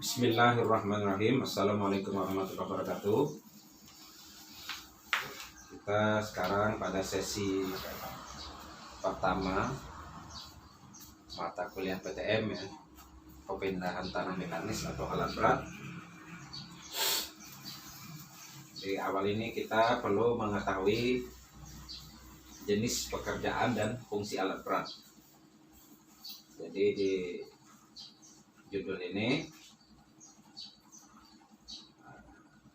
Bismillahirrahmanirrahim. Assalamualaikum warahmatullahi wabarakatuh. Kita sekarang pada sesi pertama mata kuliah PTM ya, pemindahan tanah mekanis atau alat berat. Di awal ini kita perlu mengetahui jenis pekerjaan dan fungsi alat berat. Jadi di judul ini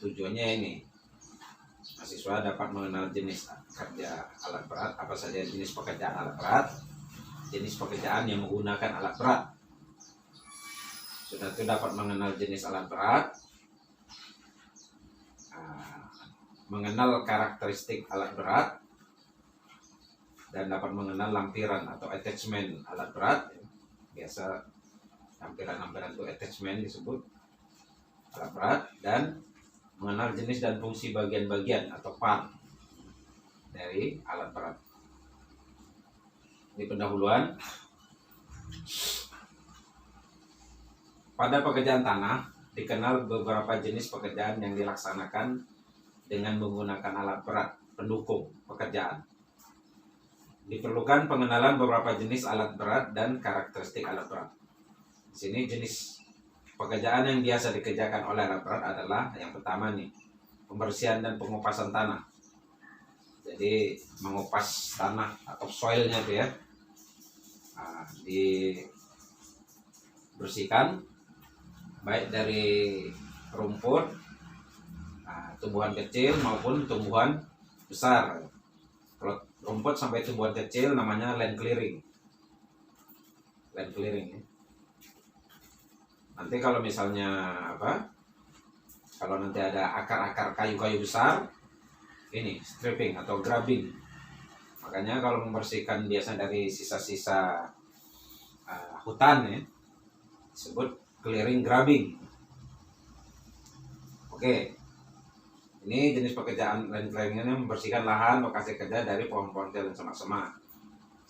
tujuannya ini, mahasiswa dapat mengenal jenis kerja alat berat, apa saja jenis pekerjaan alat berat, jenis pekerjaan yang menggunakan alat berat. Sudah itu dapat mengenal jenis alat berat, mengenal karakteristik alat berat, dan dapat mengenal lampiran atau attachment alat berat. Biasa lampiran-lampiran itu attachment disebut alat berat, dan mengenal jenis dan fungsi bagian-bagian atau part dari alat berat. Ini pendahuluan. Pada pekerjaan tanah dikenal beberapa jenis pekerjaan yang dilaksanakan dengan menggunakan alat berat pendukung pekerjaan. Diperlukan pengenalan beberapa jenis alat berat dan karakteristik alat berat. Di sini jenis pekerjaan yang biasa dikerjakan oleh alat berat adalah yang pertama nih, pembersihan dan pengupasan tanah. Jadi mengupas tanah atau soilnya itu ya, dibersihkan baik dari rumput, tumbuhan kecil maupun tumbuhan besar. Kalau rumput sampai tumbuhan kecil namanya land clearing. Land clearing ya. Nanti kalau misalnya kalau nanti ada akar-akar kayu-kayu besar, ini stripping atau grubbing. Makanya kalau membersihkan biasa dari sisa-sisa hutan ya, disebut clearing grubbing. Oke, ini jenis pekerjaan land clearing ini membersihkan lahan lokasi kerja dari pohon-pohon dan semak-semak.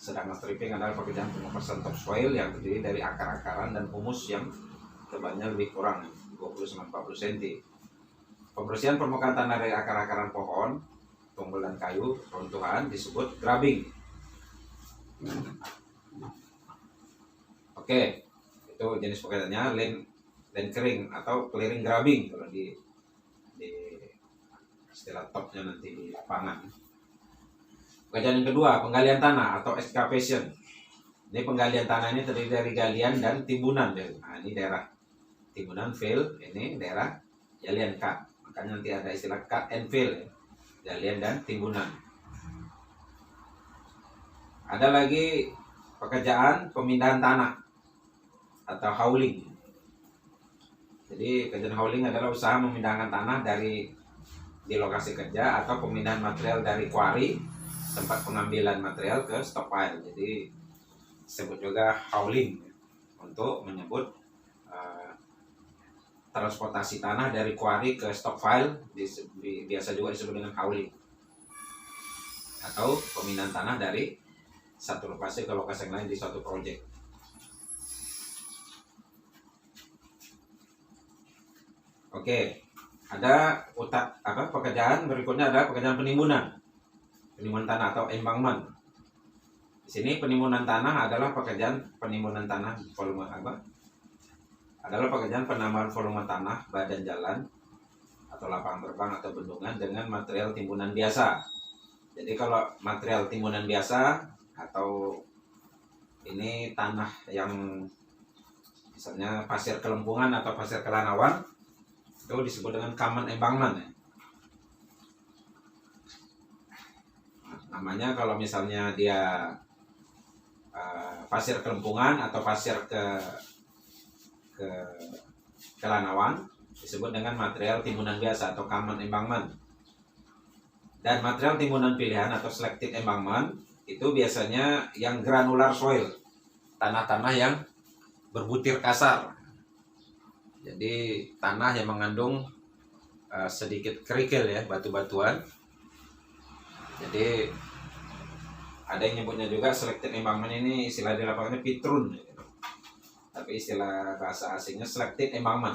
Sedangkan stripping adalah pekerjaan pengupasan topsoil yang terdiri dari akar-akaran dan humus yang tebalnya lebih kurang 20-40 cm. Pembersihan permukaan tanah dari akar-akaran pohon, tunggul dan kayu, runtuhan disebut grubbing. Oke, itu jenis pekerjaannya land clearing atau clearing grubbing kalau di istilah topnya nanti di lapangan. Pekerjaan yang kedua, penggalian tanah atau excavation. Ini penggalian tanah ini terdiri dari galian dan timbunan. Nah, ini daerah timbunan fill, ini daerah galian cut. Makanya nanti ada istilah cut and fill, galian dan timbunan. Ada lagi pekerjaan pemindahan tanah atau hauling. Jadi pekerjaan hauling adalah usaha memindahkan tanah di lokasi kerja atau pemindahan material dari quarry, tempat pengambilan material, ke stockpile. Jadi disebut juga hauling untuk menyebut transportasi tanah dari quarry ke stockpile, biasa juga disebut dengan hauling, atau pemindahan tanah dari satu lokasi ke lokasi yang lain di suatu proyek. Oke, ada pekerjaan berikutnya ada pekerjaan penimbunan tanah atau embankment. Di sini penimbunan tanah adalah pekerjaan penimbunan tanah volume adalah pekerjaan penambahan volume tanah badan jalan atau lapangan terbang atau bendungan dengan material timbunan biasa. Jadi kalau material timbunan biasa atau ini tanah yang misalnya pasir kelempungan atau pasir kelanawan, itu disebut dengan common embankment ya. Namanya kalau misalnya dia pasir kelempungan atau pasir kelanawan disebut dengan material timbunan biasa atau common embankment. Dan material timbunan pilihan atau selected embankment itu biasanya yang granular soil, tanah-tanah yang berbutir kasar. Jadi tanah yang mengandung sedikit kerikil ya, batu-batuan. Jadi ada yang nyebutnya juga selected embankment, ini istilah di lapangannya pitrun. tapi istilah bahasa asingnya selective embankment.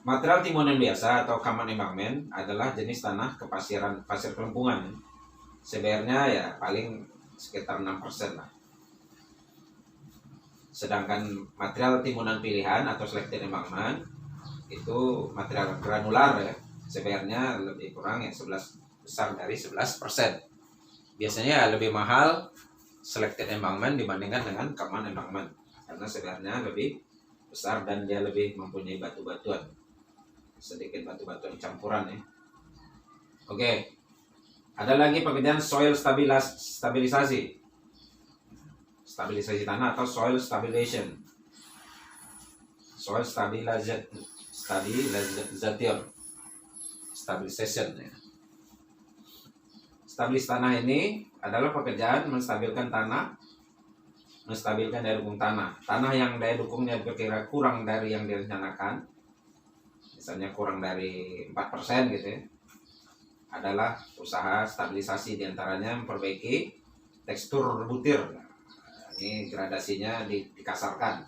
Material timunan biasa atau common embankment adalah jenis tanah kepasiran pasir kelumpungan. Sebenarnya ya paling sekitar 6% lah. Sedangkan material timunan pilihan atau selective embankment itu material granular ya, sebenarnya lebih kurang ya 11 besar dari 11%. Biasanya lebih mahal selected embankment dibandingkan dengan common embankment karena sebenarnya lebih besar dan dia lebih mempunyai batu-batuan, sedikit batu-batuan campuran ya. Oke, ada lagi pekerjaan soil stabilisasi tanah atau soil stabilization ya. Stabilis tanah ini adalah pekerjaan menstabilkan daya dukung tanah. Tanah yang daya dukungnya berkira kurang dari yang direncanakan, misalnya kurang dari 4% gitu ya, adalah usaha stabilisasi, diantaranya memperbaiki tekstur butir. Ini gradasinya dikasarkan.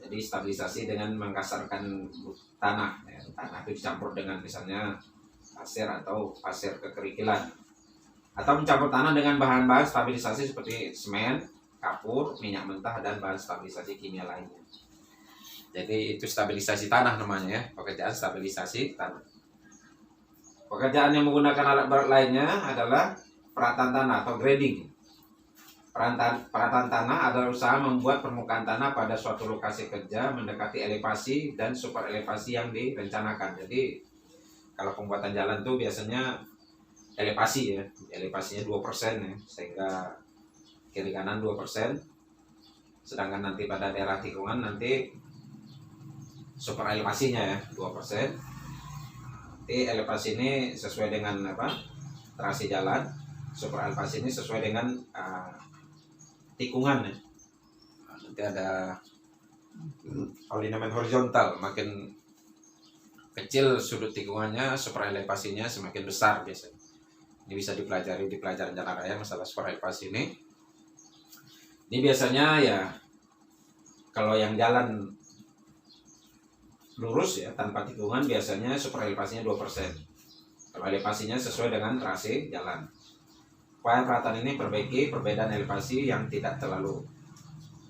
Jadi stabilisasi dengan mengkasarkan tanah. Tanah itu dicampur dengan misalnya pasir atau pasir kekerikilan. Atau mencampur tanah dengan bahan-bahan stabilisasi seperti semen, kapur, minyak mentah, dan bahan stabilisasi kimia lainnya. Jadi itu stabilisasi tanah namanya ya, pekerjaan stabilisasi tanah. Pekerjaan yang menggunakan alat berat lainnya adalah perataan tanah atau grading. Perataan tanah adalah usaha membuat permukaan tanah pada suatu lokasi kerja mendekati elevasi dan super elevasi yang direncanakan. Jadi kalau pembuatan jalan tuh biasanya elevasi ya, elevasinya 2% ya, sehingga kiri kanan 2%. Sedangkan nanti pada daerah tikungan nanti super elevasinya ya 2%. Nanti elevasi ini sesuai dengan terasi jalan, super elevasi ini sesuai dengan tikungan ya. Nanti ada alignment horizontal, makin kecil sudut tikungannya, super elevasinya semakin besar biasanya. Ini bisa dipelajari di pelajaran jalan raya masalah super elevasi ini. Ini biasanya ya kalau yang jalan lurus ya tanpa tikungan biasanya super elevasinya 2%. Kalau elevasinya sesuai dengan trase jalan. Upaya perataan ini perbaiki perbedaan elevasi yang tidak terlalu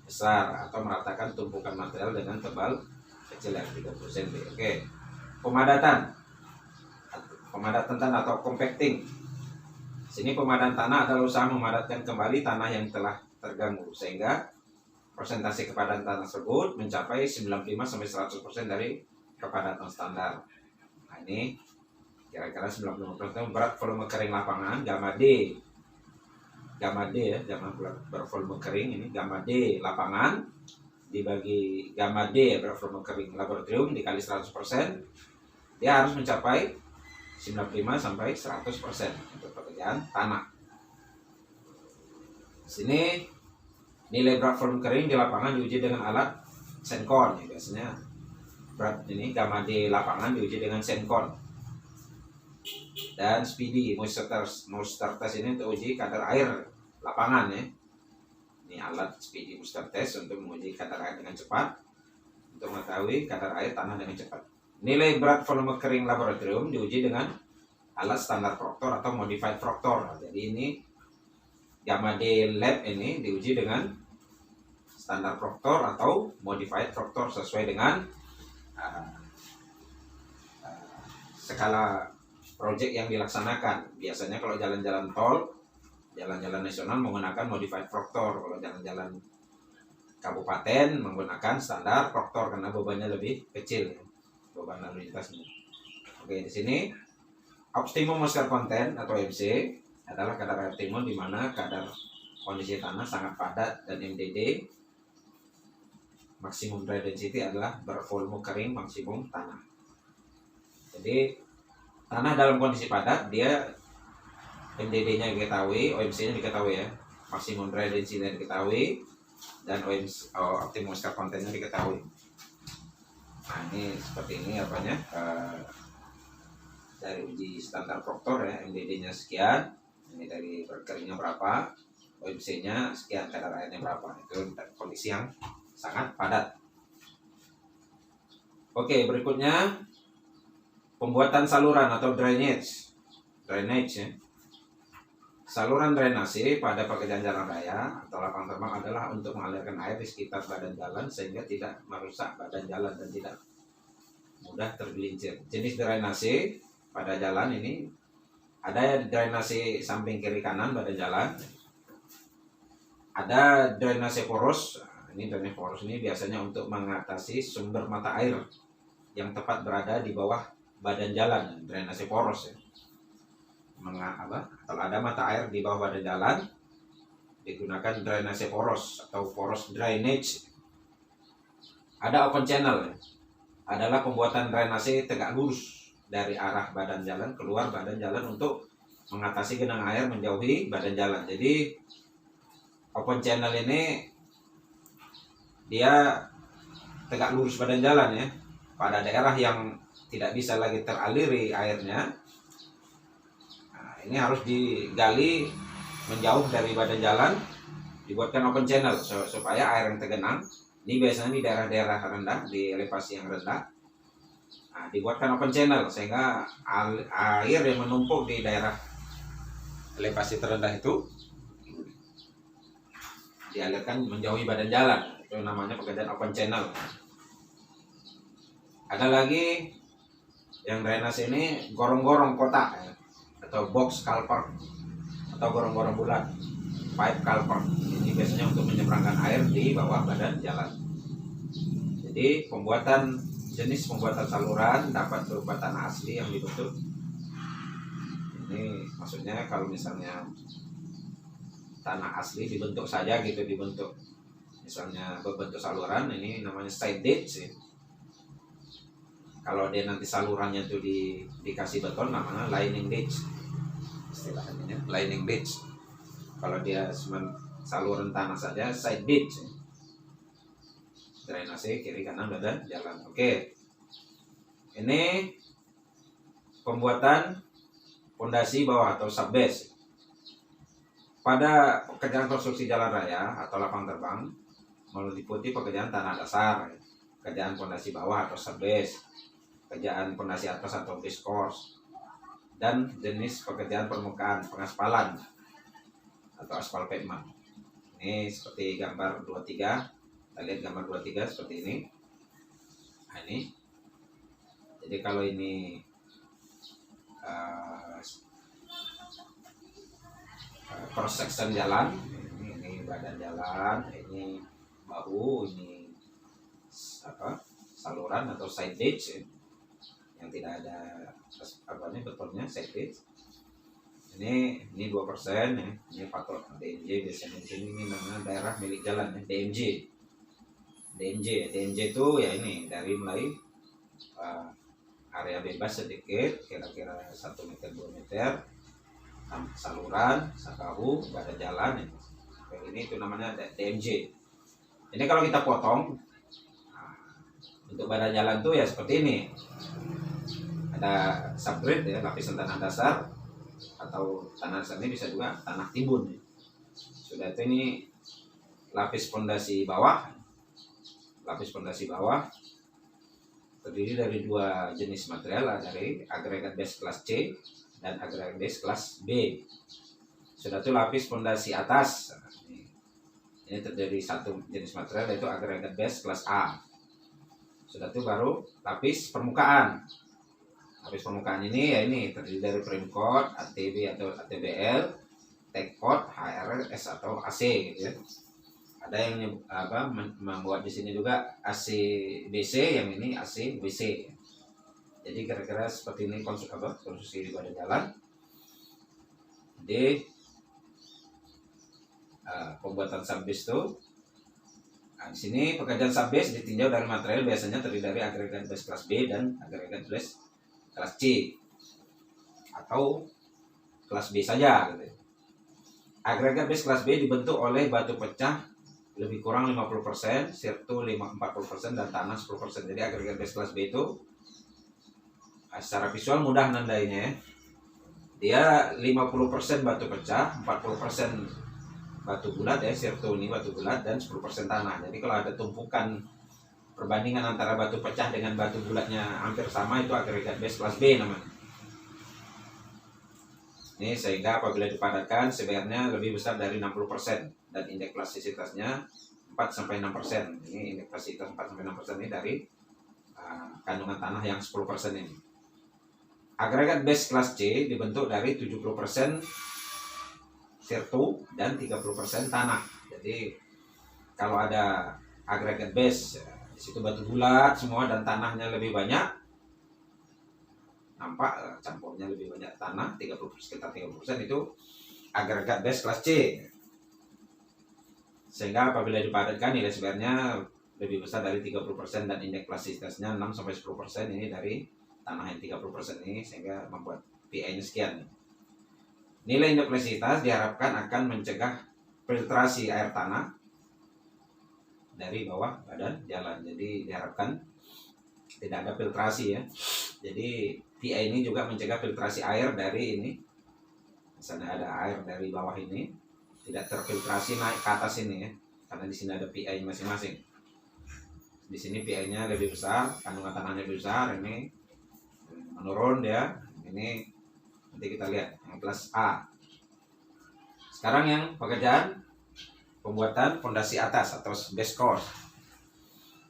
besar atau meratakan tumpukan material dengan tebal kecil yang 30 cm. Oke. Pemadatan tanah atau compacting. Sini pemadatan tanah adalah usaha memadatkan kembali tanah yang telah terganggu sehingga persentase kepadatan tanah tersebut mencapai 95-100% dari kepadatan standar. Nah ini kira-kira 95% berat volume kering lapangan, gamma D ya, gamma bervolume kering ini, gamma D lapangan dibagi gamma D berat volume kering laboratorium dikali 100%, dia harus mencapai 95-100% untuk pekerjaan tanah. Sini nilai berat volume kering di lapangan diuji dengan alat Sencon ya, biasanya berat ini gamma D lapangan diuji dengan Sencon. Dan speedy moisture test ini untuk uji kadar air lapangan ya. Ini alat speedy moisture test untuk menguji kadar air dengan cepat, untuk mengetahui kadar air tanah dengan cepat. Nilai berat volume kering laboratorium diuji dengan alat standar Proctor atau modified Proctor. Jadi ini gamma D lab ini diuji dengan standar Proctor atau modified Proctor sesuai dengan skala project yang dilaksanakan. Biasanya kalau jalan-jalan tol, jalan-jalan nasional menggunakan modified Proctor. Kalau jalan-jalan kabupaten menggunakan standar Proctor karena bebannya lebih kecil. Beban lalu lintasnya. Oke, di sini optimum moisture content atau MC adalah kadar air timun di mana kadar kondisi tanah sangat padat, dan MDD maksimum dry density adalah bervolume kering maksimum tanah. Jadi tanah dalam kondisi padat dia MDD-nya diketahui, OMC-nya diketahui ya, maksimum dry density-nya diketahui, dan optimum moisture content-nya diketahui. Nah ini seperti ini apanya dari uji standar Proctor ya, MDD-nya sekian, ini dari berkeringnya berapa, OMC-nya sekian, kadar airnya berapa. Itu kondisi yang sangat padat. Oke, berikutnya pembuatan saluran atau drainage. Ya. Saluran drainase pada pekerjaan jalan raya atau lapang terbang adalah untuk mengalirkan air di sekitar badan jalan sehingga tidak merusak badan jalan dan tidak mudah tergelincir. Jenis drainase pada jalan ini ada drainase samping kiri kanan badan jalan, ada drainase poros. Ini drainase poros ini biasanya untuk mengatasi sumber mata air yang tepat berada di bawah badan jalan, drainase poros ya. Kalau ada mata air di bawah badan jalan, digunakan drainase poros atau poros drainage. Ada open channel ya. Adalah pembuatan drainase tegak lurus dari arah badan jalan keluar badan jalan untuk mengatasi genangan air menjauhi badan jalan. Jadi open channel ini dia tegak lurus badan jalan ya. Pada daerah yang tidak bisa lagi teraliri airnya, ini harus digali menjauh dari badan jalan, dibuatkan open channel supaya air yang tergenang, ini biasanya di daerah-daerah rendah, di elevasi yang rendah, dibuatkan open channel sehingga air yang menumpuk di daerah elevasi terendah itu dialirkan menjauhi badan jalan. Itu namanya pekerjaan open channel. Ada lagi yang drainase ini gorong-gorong kotak ya, atau box culvert atau gorong-gorong bulat, pipe culvert. Ini biasanya untuk menyeberangkan air di bawah badan jalan. Jadi jenis pembuatan saluran dapat berupa tanah asli yang dibentuk. Ini maksudnya kalau misalnya tanah asli dibentuk saja gitu, misalnya berbentuk saluran, ini namanya side ditch ya. Kalau dia nanti salurannya itu dikasih beton, namanya lining ditch. Istilahnya lining ditch. Kalau dia saluran tanah saja, side ditch. Drainase kiri kanan badan jalan. Oke. Ini pembuatan pondasi bawah atau subbase. Pada pekerjaan konstruksi jalan raya atau lapang terbang meliputi pekerjaan tanah dasar, pekerjaan pondasi bawah atau subbase, pekerjaan pondasi atas atau base course, dan jenis pekerjaan permukaan pengaspalan atau aspal pavement. Ini seperti gambar 23. Kita lihat gambar 23 seperti ini. Nah, ini. Jadi kalau ini cross section jalan, ini badan jalan, ini bahu, ini saluran atau side ditch yang tidak ada betonnya, side ditch. Ini 2% ya. Ini patok DMJ biasanya di sini, ini namanya daerah milik jalan ya, DMJ. DMJ itu ya ini dari mulai area bebas sedikit, kira-kira 1 meter 2 meter, saluran, sakahu, badan jalan ya. Ini itu namanya DMJ. Ini kalau kita potong, untuk badan jalan tuh ya seperti ini. Ada subgrade ya, lapisan tanah dasar, atau tanah dasar ini bisa juga tanah timbun ya. Sudah itu ini lapis pondasi bawah. Lapis pondasi bawah terdiri dari 2 jenis material, dari agregat base kelas C dan agregat base kelas B. Sudah itu lapis pondasi atas. Ini terdiri 1 jenis material, yaitu agregat base kelas A. Sudah itu baru lapis permukaan. Lapis permukaan ini ya ini terdiri dari frame coat, ATB atau ATBL, tech coat, HRS atau AC gitu ya. Ada yang membuat di sini juga AC/BC, yang ini AC/BC. Jadi kira-kira seperti ini konstruksi di badan jalan. Jadi pembuatan subbase itu, di sini pekerjaan subbase ditinjau dari material biasanya terdiri dari agregat base kelas B dan agregat base kelas C atau kelas B saja gitu. Agregat base kelas B dibentuk oleh batu pecah lebih kurang 50%, sirtu 40% dan tanah 10%. Jadi agregat base kelas B itu secara visual mudah nandainya ya. Dia 50% batu pecah, 40% batu bulat ya, sirtu ini batu bulat dan 10% tanah. Jadi kalau ada tumpukan perbandingan antara batu pecah dengan batu bulatnya hampir sama, itu agregat base kelas B namanya. Ini sehingga apabila dipadatkan CBR-nya lebih besar dari 60% dan indeks plastisitasnya 4-6%. Ini indeks plastisitas 4-6% ini dari kandungan tanah yang 10% ini. Agregat base kelas C dibentuk dari 70% sirtu dan 30% tanah. Jadi kalau ada agregat base, di situ batu bulat semua dan tanahnya lebih banyak, nampak campurnya lebih banyak tanah, sekitar 30% itu agregat base kelas C. Sehingga apabila dipadatkan nilai CBR-nya lebih besar dari 30% dan indeks plastisitasnya 6-10%, ini dari tanah yang 30% ini, sehingga membuat PI-nya sekian. Nilai indeks plastisitas diharapkan akan mencegah filtrasi air tanah dari bawah badan jalan. Jadi diharapkan tidak ada filtrasi ya. Jadi PI ini juga mencegah filtrasi air dari ini. Misalnya ada air dari bawah ini tidak terfiltrasi naik ke atas ini ya. Karena di sini ada PI masing-masing. Di sini PI-nya lebih besar, kandungan tanahnya lebih besar, ini menurun dia. Ini nanti kita lihat yang kelas A. Sekarang yang pekerjaan pembuatan fondasi atas atau base course.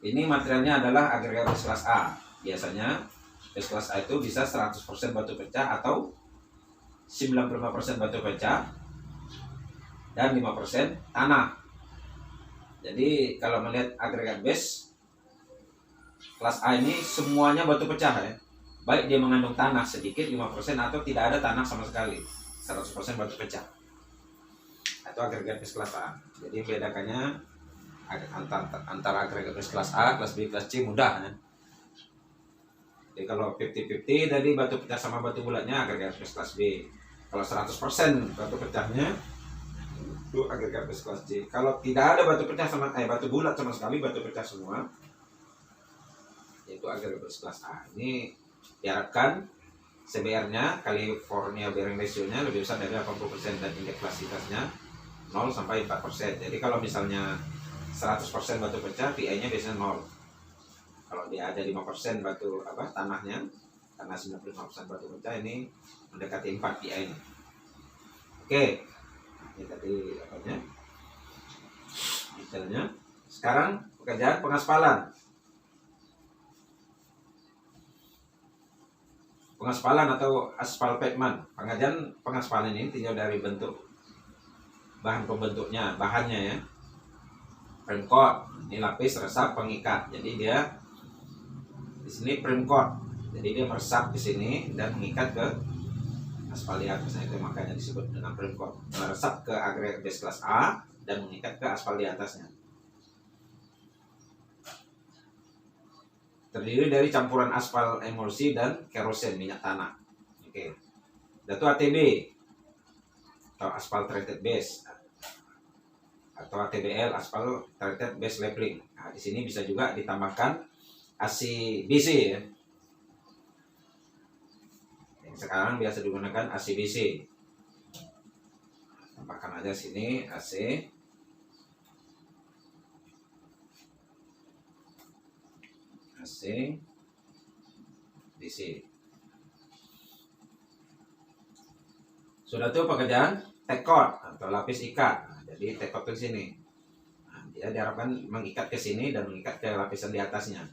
Ini materialnya adalah agregat base kelas A. Biasanya base kelas A itu bisa 100% batu pecah atau 95% batu pecah dan 5% tanah. Jadi kalau melihat agregat base kelas A ini semuanya batu pecah ya. Baik dia mengandung tanah sedikit 5% atau tidak ada tanah sama sekali, 100% batu pecah. Itu agregat base kelas A. Jadi bedakannya antara agregat base kelas A, kelas B, kelas C mudah ya. Jadi kalau 50-50 dari batu pecah sama batu bulatnya agregat base kelas B. Kalau 100% batu pecahnya itu agregat base kelas C. Kalau tidak ada batu pecah sama batu bulat sama sekali, batu pecah semua, yaitu agregat base kelas A. Ini diharapkan CBR-nya, California bearing ratio-nya lebih besar dari 80% dan indeks plastisitasnya 0-4%. Jadi kalau misalnya 100% batu pecah, PI-nya biasanya 0. Kalau dia ada 5% batu tanahnya, karena 95% batu pecah, ini mendekati 4 PI-nya. Oke. Ini tadi detailnya. Sekarang pekerjaan pengaspalan. Pengaspalan atau aspal pavement. Pengerjaan pengaspalan ini tinjau dari bentuk bahan pembentuknya, bahannya ya. Prime coat, ini lapis resap pengikat. Jadi dia di sini prime coat. Jadi dia meresap ke sini dan mengikat ke aspal di atasnya, itu makanya disebut dengan prime coat. Meresap ke agregat base kelas A dan mengikat ke aspal di atasnya. Terdiri dari campuran aspal emulsi dan kerosen minyak tanah. Oke. Datu ATB atau aspal treated base atau ATBL, aspal treated base labeling. Nah, di sini bisa juga ditambahkan ACBC ya. Yang sekarang biasa digunakan ACBC. Tambahkan aja sini AC DC. Sudah tuh pekerjaan tekot atau lapis ikat. Nah, jadi tekot di sini. Nah, dia diharapkan mengikat ke sini dan mengikat ke lapisan di atasnya.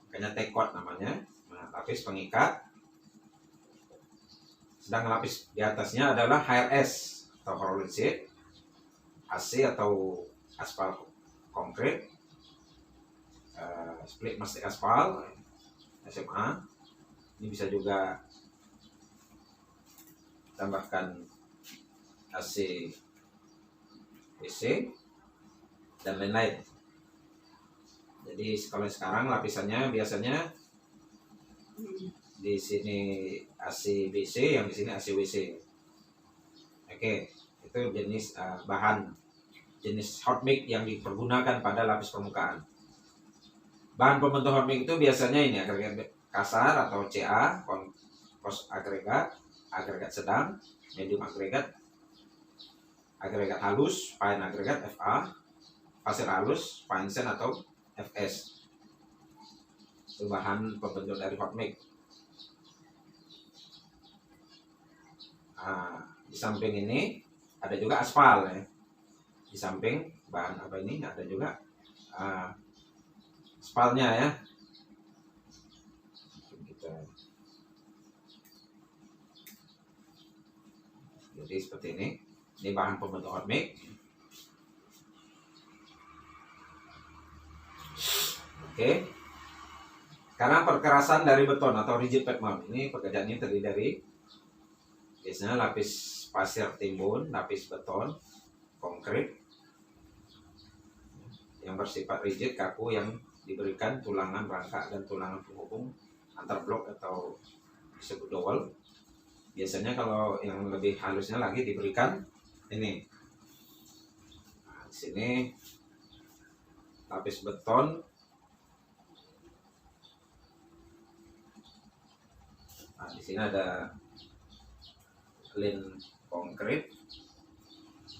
Makanya tekot namanya. Nah, lapis pengikat. Sedang lapis di atasnya adalah HRS atau roller sheet, AC atau aspal konkret, split mastic aspal SMA. Ini bisa juga tambahkan AC PC dan lain-lain. Jadi kalau sekarang lapisannya biasanya di sini ACBC, yang di sini ACWC. Oke, itu jenis bahan jenis hot mix yang dipergunakan pada lapis permukaan. Bahan pembentuk hot mix itu biasanya ini agregat kasar atau CA, kos agregat, agregat sedang, medium agregat, agregat halus, fine agregat Fa, pasir halus, fine sand atau Fs. Itu bahan pembentuk dari hot mix. Nah, di samping ini ada juga aspal ya. Di samping bahan apa ini ada juga aspalnya ya. Jadi seperti ini. Ini bahan pembentuk hot mix. Oke. Karena perkerasan dari beton atau rigid pavement ini pekerjaannya terdiri dari biasanya lapis pasir timbun, lapis beton, konkrit yang bersifat rigid kaku yang diberikan tulangan rangka dan tulangan penghubung antar blok atau disebut dowel. Biasanya kalau yang lebih halusnya lagi diberikan ini. Nah, di sini lapis beton. Nah, di sini ada lin konkrit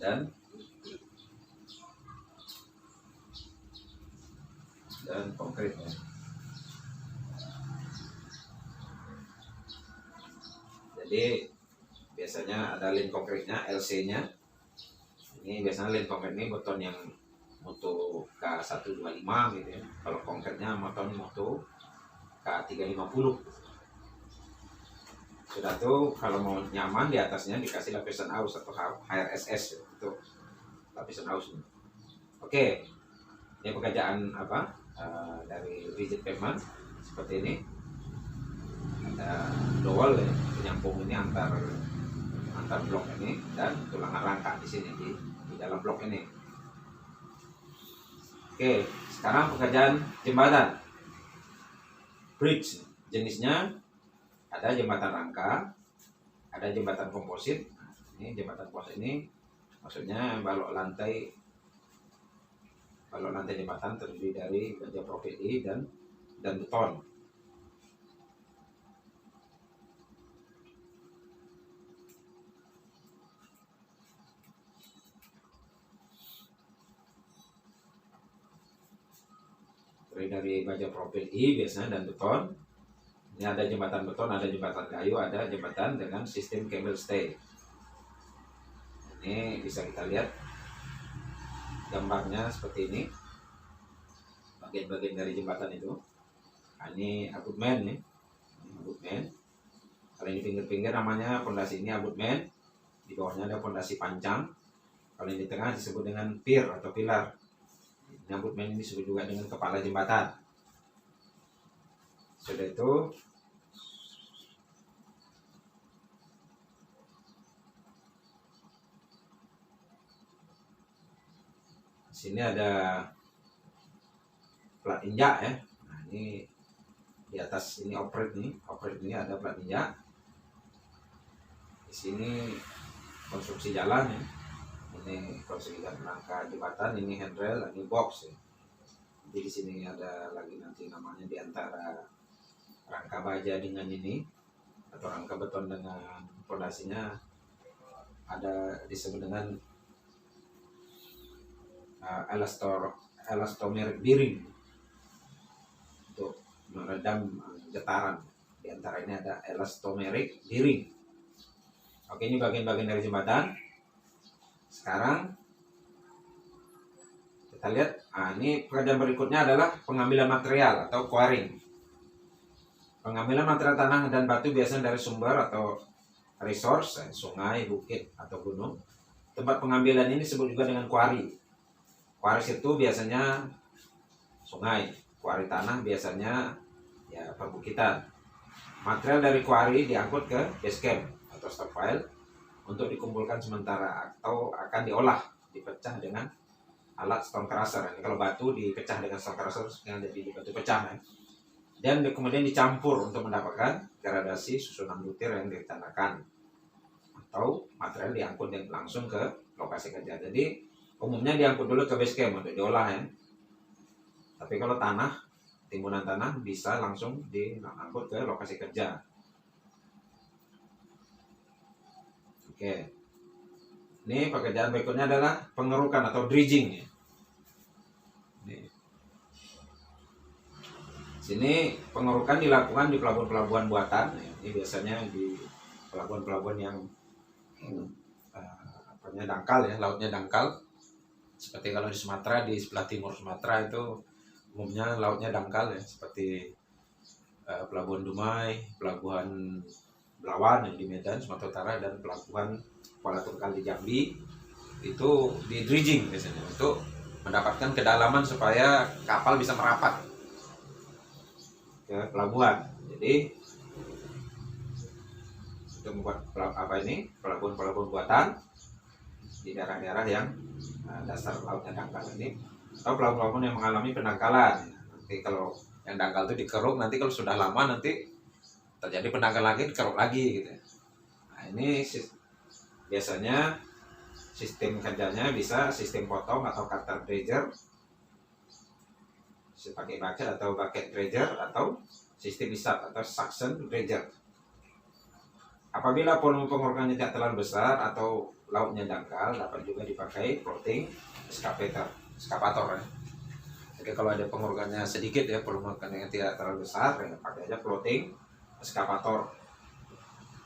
dan konkritnya. Jadi biasanya ada lin konkritnya, LC-nya. Ini biasanya lin konkrit ini beton yang mutu K125 gitu ya. Kalau konkritnya beton mutu K350. Sudah tuh kalau mau nyaman di atasnya dikasih lapisan aus atau HRSS itu lapisan aus. Oke, ini pekerjaan apa dari rigid pavement seperti ini. Ada dowel ya, penyambung ini antar blok ini dan tulangan rangka di sini di dalam blok ini. Oke, sekarang pekerjaan jembatan bridge. Jenisnya ada jembatan rangka, ada jembatan komposit. Ini jembatan komposit ini maksudnya balok lantai jembatan terdiri dari baja profil I dan beton. Terdiri dari baja profil I biasanya dan beton. Ini ada jembatan beton, ada jembatan kayu, ada jembatan dengan sistem cable stay. Ini bisa kita lihat gambarnya seperti ini. Bagian-bagian dari jembatan itu. Nah, ini abutment nih. Abutment. Kalau ini pinggir-pinggir namanya fondasi ini abutment. Di bawahnya ada fondasi pancang. Kalau ini di tengah disebut dengan pier atau pilar. Ini abutment ini disebut juga dengan kepala jembatan. Sudah itu sini ada plat injak ya. Nah, ini di atas ini operate ini ada plat injak. Di sini konstruksi jalan ya. Ini konstruksi rangka jembatan, ini handrail, ini box ya. Jadi di sini ada lagi nanti namanya di antara rangka baja dengan ini atau rangka beton dengan fondasinya ada disebut dengan elastomeric bearing untuk meredam getaran. Di antara ini ada elastomeric bearing. Oke, ini bagian-bagian dari jembatan. Sekarang kita lihat, ini pekerjaan berikutnya adalah pengambilan material atau quarrying. Pengambilan material tanah dan batu biasanya dari sumber atau resource, sungai, bukit, atau gunung. Tempat pengambilan ini disebut juga dengan quarry. Quarry itu biasanya sungai, quarry tanah biasanya ya perbukitan. Material dari quarry diangkut ke base camp atau stockpile untuk dikumpulkan sementara atau akan diolah, dipecah dengan alat stone crusher. Ini kalau batu dipecah dengan stone crusher yang jadi batu pecah ya. Dan kemudian dicampur untuk mendapatkan gradasi susunan butir yang ditandakan, atau material diangkut dan langsung ke lokasi kerja. Jadi umumnya diangkut dulu ke base camp untuk diolah ya. Tapi kalau tanah, timbunan tanah bisa langsung diangkut ke lokasi kerja. Oke. Ini pekerjaan berikutnya adalah pengerukan atau dredging. Sini pengerukan dilakukan di pelabuhan-pelabuhan buatan. Ini biasanya di pelabuhan-pelabuhan yang dangkal ya, lautnya dangkal. Seperti kalau di Sumatera, di sebelah timur Sumatera itu umumnya lautnya dangkal ya, seperti Pelabuhan Dumai, Pelabuhan Belawan yang di Medan, Sumatera Utara, dan Pelabuhan Kuala Tungkal di Jambi. Itu di dredging biasanya untuk mendapatkan kedalaman supaya kapal bisa merapat ke pelabuhan. Jadi untuk membuat pelabuhan-pelabuhan buatan di daerah-daerah yang dasar lautnya dangkal ini, atau pelabuhan-pelabuhan yang mengalami pendangkalan. Nanti kalau yang dangkal itu dikeruk, nanti kalau sudah lama nanti terjadi pendangkal lagi, dikeruk lagi gitu. Nah, ini biasanya sistem kerjanya bisa sistem potong atau cutter dredger, pakai bucket atau bucket dredger, atau sistem isap atau suction dredger. Apabila volume pengurukannya tidak terlalu besar atau lautnya dangkal, dapat juga dipakai floating excavator ya. Jadi kalau ada pengurukannya sedikit ya, volume pengurukannya tidak terlalu besar, ya pakai aja floating excavator.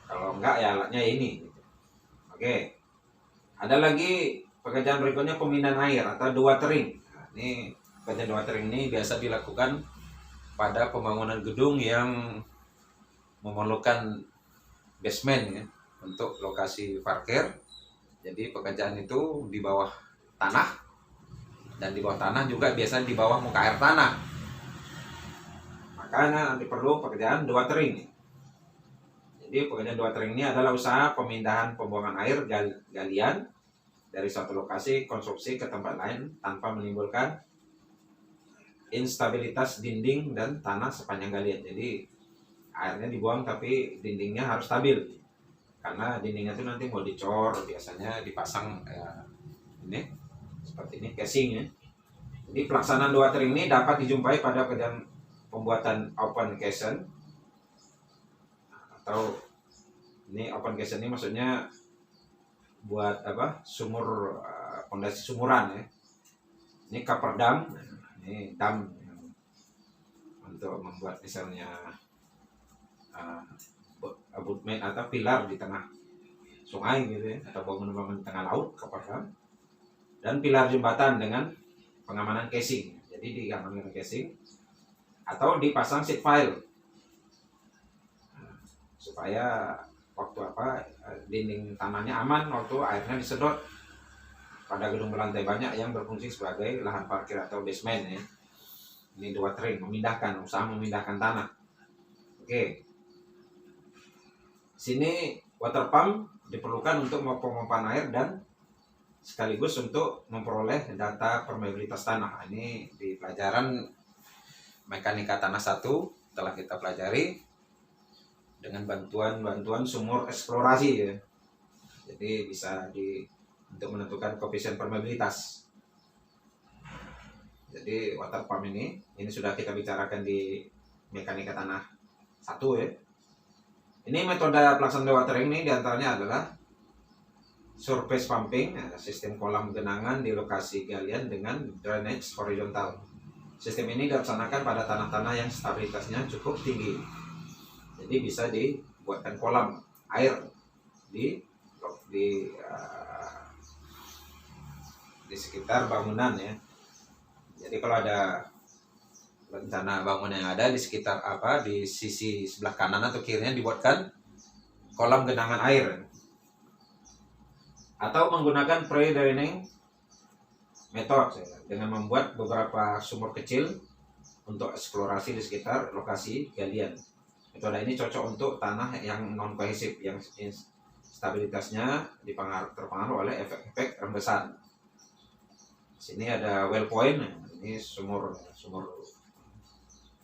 Kalau enggak ya alatnya ini. Oke. Ada lagi pekerjaan berikutnya pemindahan air atau dewatering. Nah, ini pekerjaan dewatering ini biasa dilakukan pada pembangunan gedung yang memerlukan basement ya, untuk lokasi parkir. Jadi pekerjaan itu di bawah tanah, dan di bawah tanah juga biasanya di bawah muka air tanah. Makanya nanti perlu pekerjaan dewatering. Jadi pekerjaan dewatering ini adalah usaha pemindahan pembuangan air galian dari suatu lokasi konstruksi ke tempat lain tanpa menimbulkan instabilitas dinding dan tanah sepanjang galian. Jadi airnya dibuang tapi dindingnya harus stabil, karena dindingnya itu nanti mau dicor, biasanya dipasang ini seperti ini casing ya. Jadi pelaksanaan dewatering ini dapat dijumpai pada pekerjaan pembuatan open casing, atau ini open casing ini maksudnya buat sumur, pondasi sumuran ya. Ini cover dam, ini dam untuk membuat misalnya abutment atau pilar di tengah sungai gitu ya, atau bangunan-bangunan di tengah laut, cover dam, dan pilar jembatan dengan pengamanan casing. Jadi diamankan casing atau dipasang sheet pile supaya waktu dinding tanahnya aman waktu airnya disedot pada gedung berlantai banyak yang berfungsi sebagai lahan parkir atau basement ya. Ini dewatering, usaha memindahkan tanah. Oke. Sini water pump diperlukan untuk memompakan air dan sekaligus untuk memperoleh data permeabilitas tanah. Ini di pelajaran mekanika tanah 1 telah kita pelajari dengan bantuan sumur eksplorasi ya. Jadi bisa untuk menentukan koefisien permeabilitas. Jadi water pump ini sudah kita bicarakan di mekanika tanah 1 ya. Ini metode pelaksanaan dewatering ini diantaranya adalah surface pumping, sistem kolam genangan di lokasi galian dengan drainage horizontal. Sistem ini dilaksanakan pada tanah-tanah yang stabilitasnya cukup tinggi. Jadi bisa dibuatkan kolam air di sekitar bangunan ya. Jadi kalau ada rencana bangunan yang ada di sekitar di sisi sebelah kanan atau kirinya dibuatkan kolam genangan air, atau menggunakan pre-draining method dengan membuat beberapa sumur kecil untuk eksplorasi di sekitar lokasi galian. Metode ini cocok untuk tanah yang non kohesif, yang stabilitasnya terpengaruh oleh efek-efek rembesan. Sini ada well point, ini sumur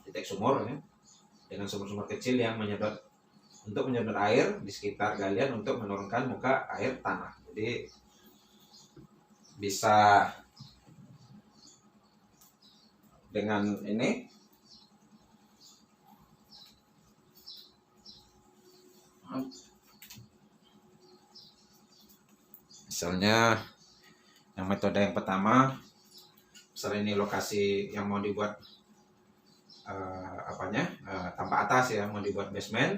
titik sumur ya, dengan sumur-sumur kecil yang menyedot air di sekitar galian untuk menurunkan muka air tanah. Jadi bisa dengan ini Misalnya yang metode yang pertama, misalnya ini lokasi yang mau dibuat tanpa atas ya, mau dibuat basement,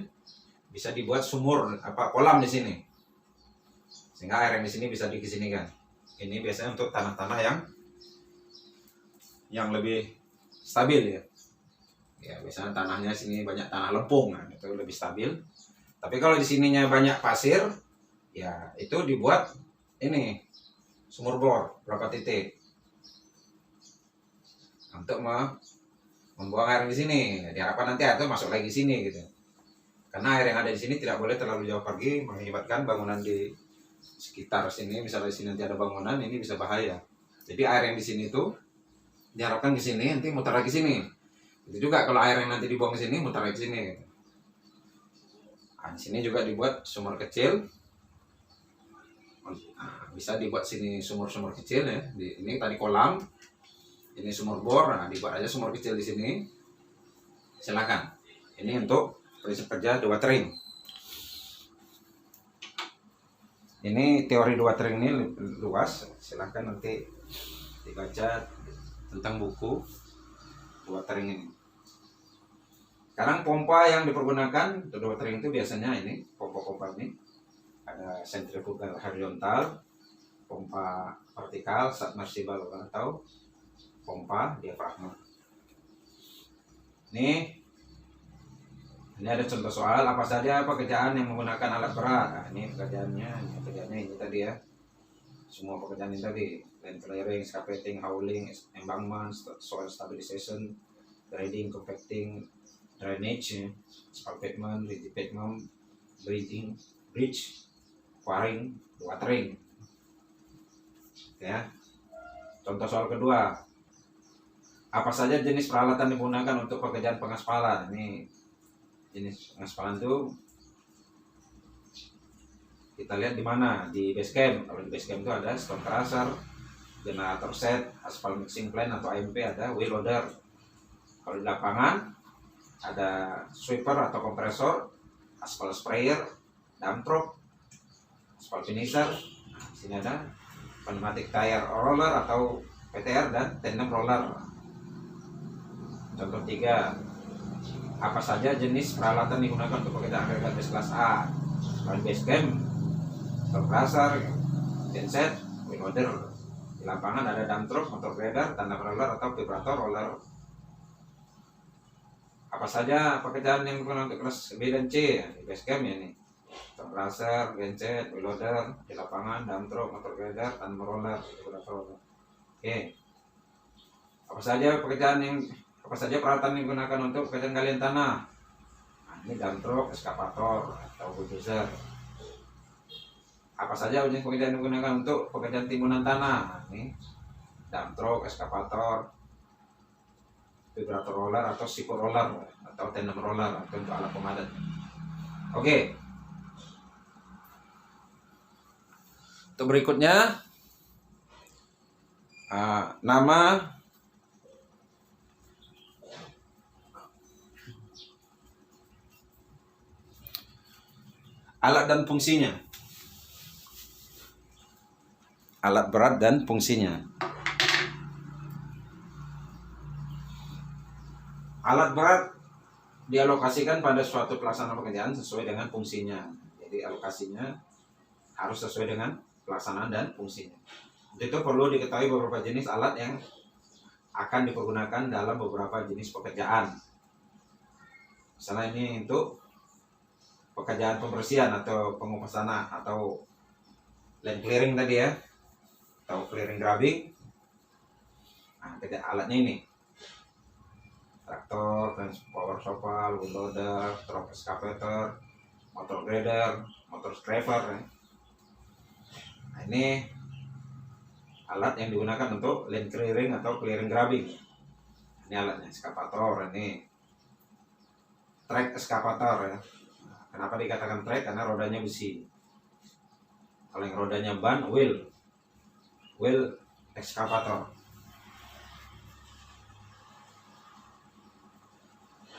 bisa dibuat sumur kolam di sini, sehingga air yang di sini bisa dikesinikan. Ini biasanya untuk tanah-tanah yang lebih stabil ya. Ya biasanya tanahnya sini banyak tanah lempung, nah, itu lebih stabil. Tapi kalau di sininya banyak pasir, ya itu dibuat ini sumur bor berapa titik untuk membuang air di sini. Diharapkan nanti air itu masuk lagi sini gitu. Karena air yang ada di sini tidak boleh terlalu jauh pergi, mengakibatkan bangunan di sekitar sini, misalnya di sini nanti ada bangunan, ini bisa bahaya. Jadi air yang di sini itu diharapkan ke sini, nanti muter lagi sini. Itu juga kalau air yang nanti dibuang ke sini, muter lagi sini. Nah, di sini juga dibuat sumur kecil. Nah, bisa dibuat sini sumur-sumur kecil ya. Ini tadi kolam. Ini sumur bor, nah dibuat aja sumur kecil di sini. Silakan. Ini untuk prinsip kerja dewatering. Ini teori dewatering ini luas. Silakan nanti dibaca tentang buku dewatering ini. Sekarang pompa yang dipergunakan untuk dewatering itu biasanya ini pompa-pompa ini ada centrifugal horizontal, pompa vertikal, submersible atau pompa diafragma. Ini ada contoh soal apa saja pekerjaan yang menggunakan alat berat. Nah, ini pekerjaannya ini tadi ya. Semua pekerjaan ini tadi, land clearing, excavating, hauling, embankment, soil stabilization, grading, compacting, drainage, asphalt pavement, rigid pavement, bridge, quarrying, watering. Ya. Contoh soal kedua, apa saja jenis peralatan digunakan untuk pekerjaan pengaspalan? Ini jenis pengaspalan itu kita lihat di mana, di base camp. Kalau di base camp itu ada stone crusher, generator set, asphalt mixing plant atau AMP, ada wheel loader. Kalau di lapangan ada sweeper atau kompresor, asphalt sprayer, dump truck, asphalt finisher. Nah, di sini ada pneumatic tire roller atau PTR dan tandem roller. Contoh 3, apa saja jenis peralatan digunakan untuk pekerjaan agregat base kelas A? Kalau base camp, stone crusher, genset, wheel loader. Di lapangan ada dump truck, motor grader, tandem roller atau vibrator roller. Apa saja pekerjaan yang digunakan untuk kelas B dan C? Di base camp ya nih, stone crusher, genset, wheel loader. Di lapangan dump truck, motor grader, tandem roller, vibrator roller. Oke. Apa saja peralatan yang digunakan untuk pekerjaan galian tanah? Nah, ini dump truck, eskavator atau bulldozer. Apa saja jenis pekerjaan yang digunakan untuk pekerjaan timbunan tanah? Nah, ini dump truck, eskavator, vibrator roller atau siput roller atau tandem roller atau untuk alat pemadat. Oke. Untuk berikutnya, nama alat dan fungsinya. Alat berat dan fungsinya. Alat berat dialokasikan pada suatu pelaksanaan pekerjaan sesuai dengan fungsinya. Jadi alokasinya harus sesuai dengan pelaksanaan dan fungsinya. Untuk itu perlu diketahui beberapa jenis alat yang akan dipergunakan dalam beberapa jenis pekerjaan. Misalnya ini untuk pekerjaan pembersihan atau pengupas tanah atau land clearing tadi ya, atau clearing grubbing. Nah, alatnya ini traktor, power shovel, wheel loader, truck excavator, motor grader, motor scraper. Nah, ini alat yang digunakan untuk land clearing atau clearing grubbing. Ini alatnya, excavator ini, track excavator ya. Kenapa dikatakan track? Karena rodanya besi. Kalau yang rodanya ban, wheel excavator.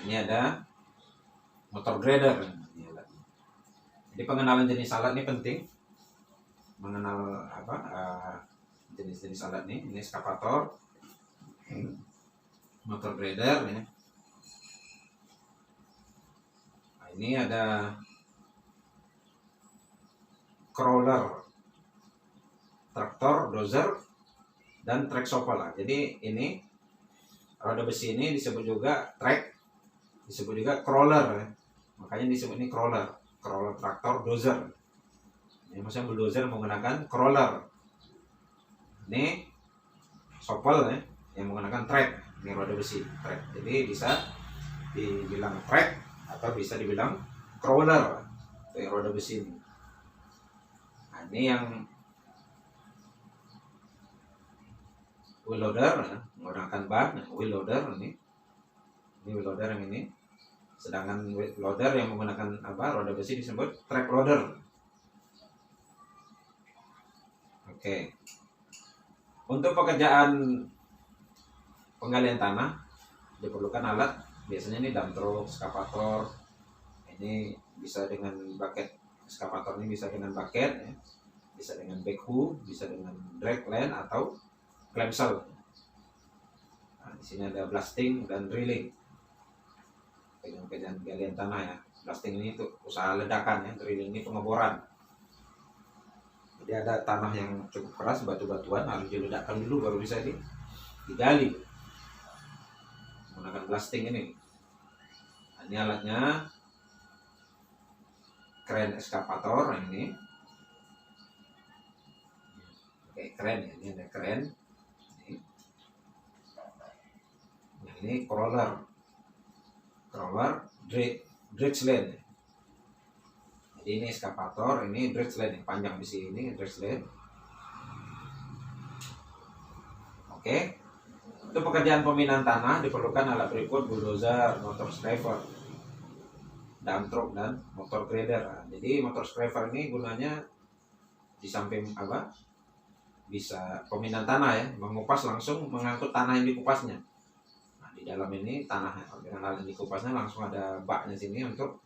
Ini ada motor grader. Jadi pengenalan jenis alat ini penting mengenal jenis-jenis alat nih. Ini eskavator, motor grader ya. Nah, ini ada crawler, traktor, dozer, dan trek sopel. Jadi ini roda besi ini disebut juga trek, disebut juga crawler ya. Makanya disebut ini crawler traktor, dozer. Ini maksudnya bulldozer menggunakan crawler. Ini sopel ya, yang menggunakan trek. Ini roda besi, trek. Jadi bisa dibilang trek atau bisa dibilang crawler, kayak roda besi ini. Nah, ini yang wheel loader ya, menggunakan ban, wheel loader ini wheel loader yang ini. Sedangkan wheel loader yang menggunakan roda besi disebut track loader. Oke. Untuk pekerjaan penggalian tanah diperlukan alat, biasanya ini dump truck, eskavator. Ini bisa dengan bucket, eskavator ini bisa dengan bucket ya. Bisa dengan backhoe, bisa dengan drag line atau clamshell. Nah, di sini ada blasting dan drilling. Pekerjaan galian tanah ya. Blasting ini itu usaha ledakan ya, drilling ini pengeboran. Jadi ada tanah yang cukup keras, batu-batuan harus diledakkan dulu baru bisa digali menggunakan blasting ini. Nah, ini alatnya kren eskavator ini. Oke, kren ya, ini ada kren. Ini crawler, dredge lane. Jadi ini eskavator, ini dredge lane yang panjang di sini, dredge lane. Oke. Untuk pekerjaan pemindahan tanah diperlukan alat berikut: bulldozer, motor scraper, dump truck, dan motor grader. Nah, jadi motor scraper ini gunanya di samping bisa pemindahan tanah ya, mengupas langsung, mengangkut tanah yang dikupasnya. Nah, di dalam ini tanah dengan alat yang dikupasnya langsung ada baknya sini untuk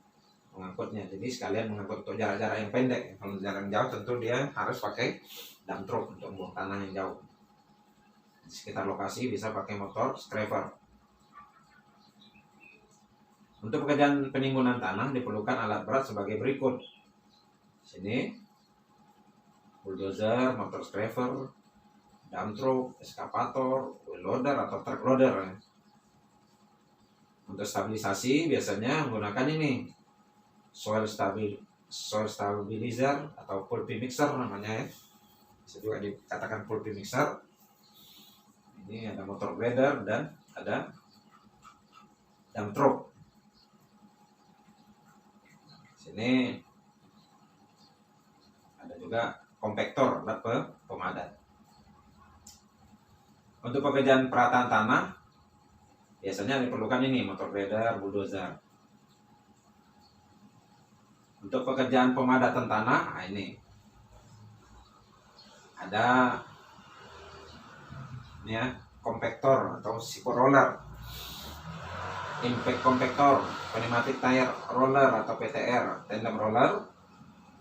mengangkutnya. Jadi sekalian mengangkut untuk jarak-jarak yang pendek. Kalau jarak jauh tentu dia harus pakai dump truck untuk membuang tanah yang jauh. Di sekitar lokasi bisa pakai motor scraper. Untuk pekerjaan penimbunan tanah diperlukan alat berat sebagai berikut. Sini bulldozer, motor scraper, dump truck, eskavator, wheel loader atau truck loader. Untuk stabilisasi biasanya menggunakan ini soil stabilizer atau pulpy mixer namanya ya. Bisa juga dikatakan pulpy mixer. Ini ada motor grader dan ada dump truck. Sini ada juga kompaktor, alat pemadat. Untuk pekerjaan perataan tanah biasanya diperlukan ini motor grader, bulldozer. Untuk pekerjaan pemadatan tanah, ini ada ini ya, kompaktor atau siput roller, impact kompaktor, pneumatic tire roller atau PTR, tandem roller,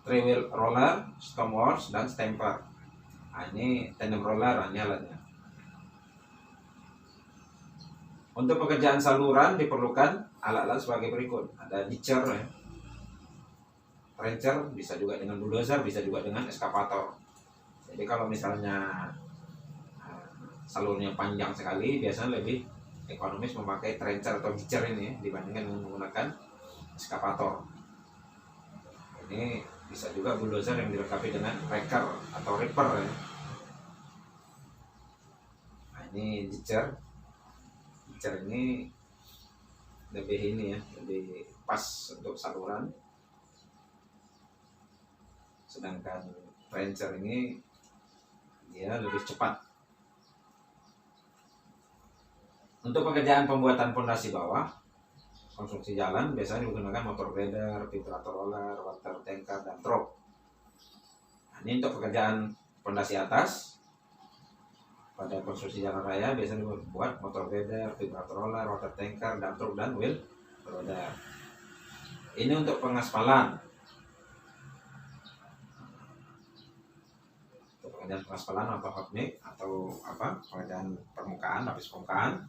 three wheel roller, stone walls, dan stamper. Nah, ini tandem roller, ini alatnya. Untuk pekerjaan saluran diperlukan alat-alat sebagai berikut. Ada ditcher ya, trencher, bisa juga dengan bulldozer, bisa juga dengan eskavator. Jadi kalau misalnya salurnya panjang sekali, biasanya lebih ekonomis memakai trencher atau ditcher ini ya, dibandingkan menggunakan eskavator. Ini bisa juga bulldozer yang dilengkapi dengan raker atau ripper ya. Nah, ini ditcher. Ditcher ini lebih ini ya, lebih pas untuk saluran. Sedangkan trencher ini dia lebih cepat. Untuk pekerjaan pembuatan pondasi bawah, konstruksi jalan biasanya digunakan motor grader, vibrator roller, water tanker, dan truk. Nah, ini untuk pekerjaan pondasi atas pada konstruksi jalan raya biasanya dibuat motor grader, vibrator roller, water tanker, dan truk, dan wheel loader. Ini untuk pengaspalan. pekerjaan pengaspalan atau hotmix atau apa pekerjaan permukaan, lapis permukaan.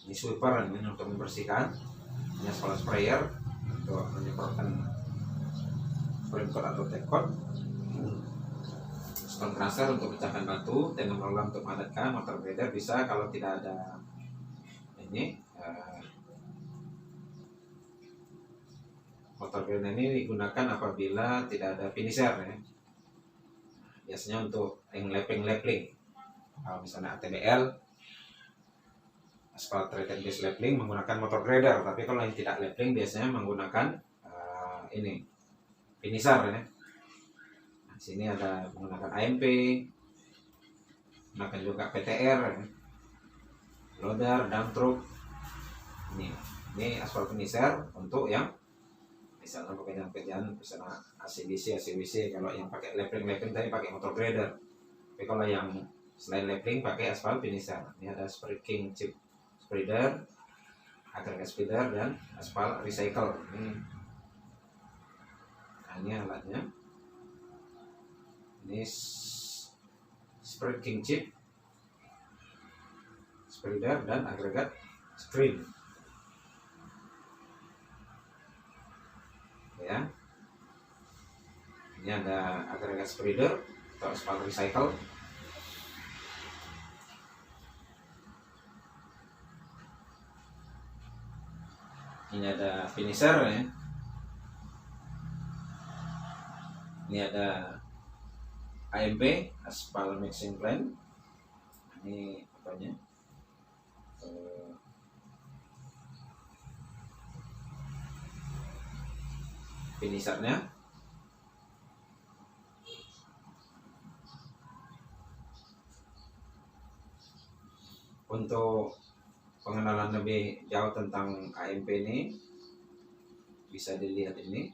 Ini sweeper ini untuk membersihkan. Ini aspal sprayer untuk menyemprotkan frame coat atau tape coat. Stone crusher untuk pecahkan batu, tandem roller untuk memadatkan, motor grader bisa kalau tidak ada ini. Motor grader ini digunakan apabila tidak ada finisher ya. Biasanya untuk yang lapping. Kalau misalnya ATBL, aspal treated base lapping menggunakan motor grader, tapi kalau yang tidak lapping biasanya menggunakan ini finisher ya. Nah, sini ada menggunakan AMP, menggunakan juga PTR, ya. Loader, dump truck. Ini aspal finisher untuk yang misalnya pekerjaan misalnya ACDC, ACWC. Kalau yang pakai lapping tadi pakai motor grader. Tapi kalau yang selain lapping pakai aspal finisher. Ini ada spreading chip spreader, agregat spreader, dan aspal recycle. Ini alatnya. Ini spreading chip spreader dan agregat screen. Ya. Ini ada agregat spreader atau aspal recycle. Ini ada finisher ya. Ini ada AMP, aspal mixing plant. Ini apanya? Finishernya. Untuk pengenalan lebih jauh tentang AMP ini bisa dilihat ini.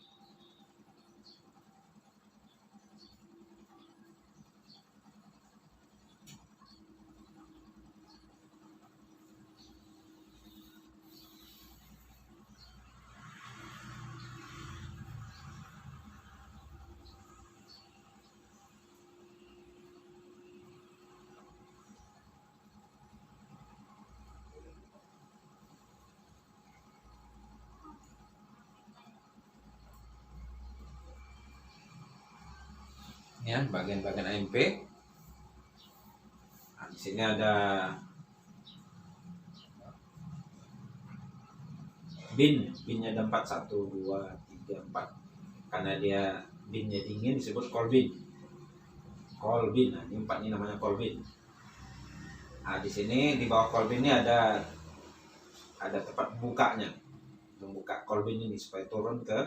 Ya, bagian-bagian AMP. Nah, di sini ada binnya ada 4, 1, 2, 3, 4. Karena dia binnya dingin disebut cold bin. Nah, ini 4 ini namanya cold bin. Nah, di sini di bawah cold bin ini ada tempat bukanya. Membuka cold bin ini supaya turun ke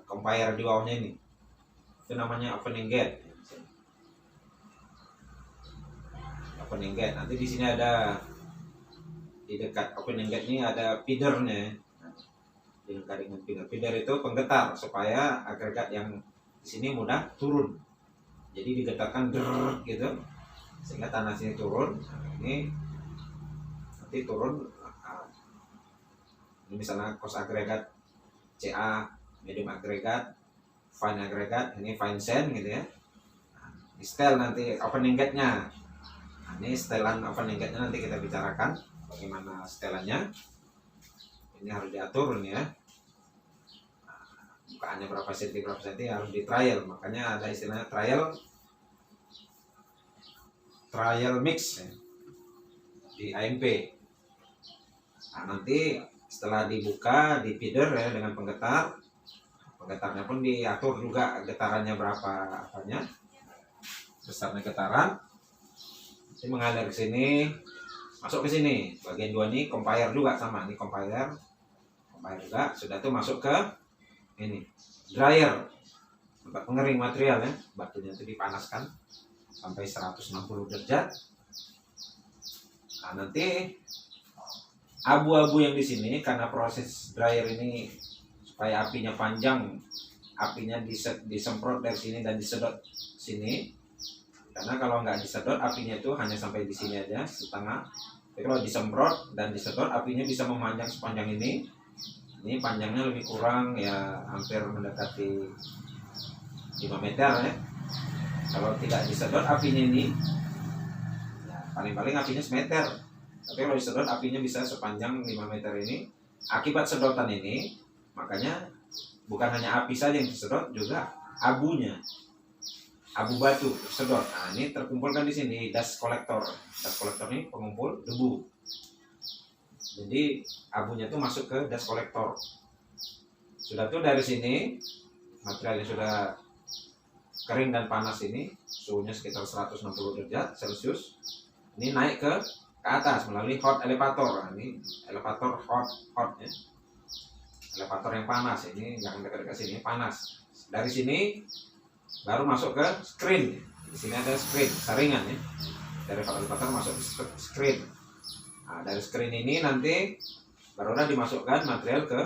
conveyor di bawahnya ini. Itu namanya opening gate. Opening gate. Nanti di sini ada di dekat opening gate ini ada feedernya. Di dekat dengan feeder. Feeder itu penggetar supaya agregat yang di sini mudah turun. Jadi digetarkan gitu sehingga tanah sini turun. Nah, ini nanti turun. Ini misalnya kos agregat CA, medium agregat, fine agregat, ini fine sand gitu ya. Nah, di setel nanti opening gate-nya. Nah, ini setelan opening gate-nya nanti kita bicarakan bagaimana setelannya. Ini harus diatur nih ya. Nah, bukaannya berapa senti harus di trial. Makanya ada istilahnya trial mix ya, di AMP. Nah, nanti setelah dibuka di feeder ya dengan penggetarnya pun diatur juga getarannya berapa apanya, besarnya getaran. Ini mengalir ke sini, masuk ke sini. Bagian 2 ini conveyor juga sama, ini conveyor juga. Sudah tuh masuk ke ini dryer, tempat pengering material ya. Batunya itu dipanaskan sampai 160 derajat. Nah, nanti abu-abu yang di sini karena proses dryer ini supaya apinya panjang, apinya disemprot dari sini dan disedot sini. Karena kalau nggak disedot apinya itu hanya sampai di sini aja setengah. Tapi kalau disemprot dan disedot apinya bisa memanjang sepanjang ini. Ini panjangnya lebih kurang ya hampir mendekati 5 meter ya. Kalau tidak disedot apinya ini, ya, paling-paling apinya semeter. Tapi kalau disedot apinya bisa sepanjang 5 meter ini. Akibat sedotan ini, makanya bukan hanya api saja yang disedot, juga abunya, abu batu tersedot. Nah, ini terkumpulkan di sini dust collector. Dust collector ini pengumpul debu. Jadi abunya tuh masuk ke dust collector. Sudah tuh dari sini materialnya sudah kering dan panas ini, suhunya sekitar 160 derajat Celcius. Ini naik ke atas melalui hot elevator. Nah, ini elevator hot ya. Elevator yang panas ini, jangan dekat-dekat sini, panas. Dari sini baru masuk ke screen. Di sini ada screen, saringan ya. Dari elevator masuk ke screen. Nah, dari screen ini nanti barulah dimasukkan material ke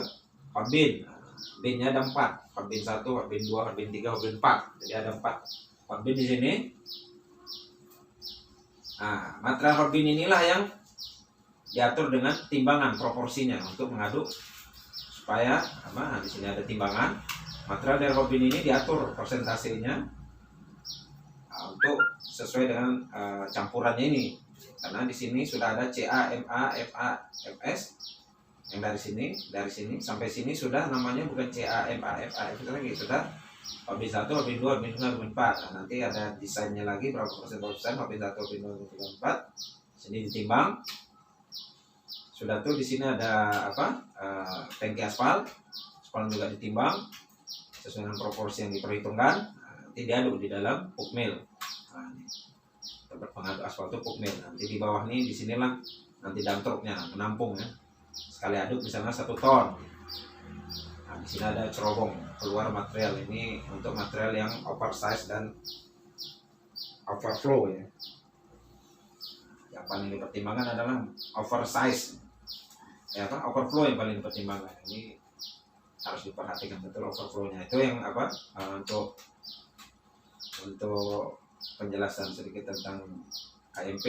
hot bin. Nah, binnya ada 4, hot bin 1, hot bin 2, hot bin 3, hot bin 4. Jadi ada 4 hot bin di sini. Nah, material hot bin inilah yang diatur dengan timbangan proporsinya untuk mengaduk supaya apa? Nah, di sini ada timbangan. Material dari hot bin ini diatur persentasenya untuk sesuai dengan campurannya ini. Karena di sini sudah ada CA, MA, FA, FS. Yang dari sini sampai sini sudah namanya bukan CA, MA, FA, FS lagi, sudah hot bin 1, hot bin 2, hot bin 3, hot bin 4. Nah, nanti ada desainnya lagi berapa persen hot bin 1, hot bin 2, hot bin 3, hot bin 4. Sini ditimbang. Sudah tuh di sini ada apa? Tangki aspal. Aspal juga ditimbang sesuai dengan proporsi yang diperhitungkan. Nah, nanti diaduk di dalam pulp mill. Nah, tempat pengaduk aspal itu pulp mill. Nanti di bawah nih, di sinilah nanti dump truknya menampung ya. Sekali aduk misalnya 1 ton. Nah, di sini ada cerobong keluar material ini untuk material yang oversize dan overflow ya. Yang paling dipertimbangkan adalah oversize. Ya apa? Overflow yang paling dipertimbangkan. Ini harus diperhatikan betul overflow-nya. Itu yang apa? Untuk penjelasan sedikit tentang AMP.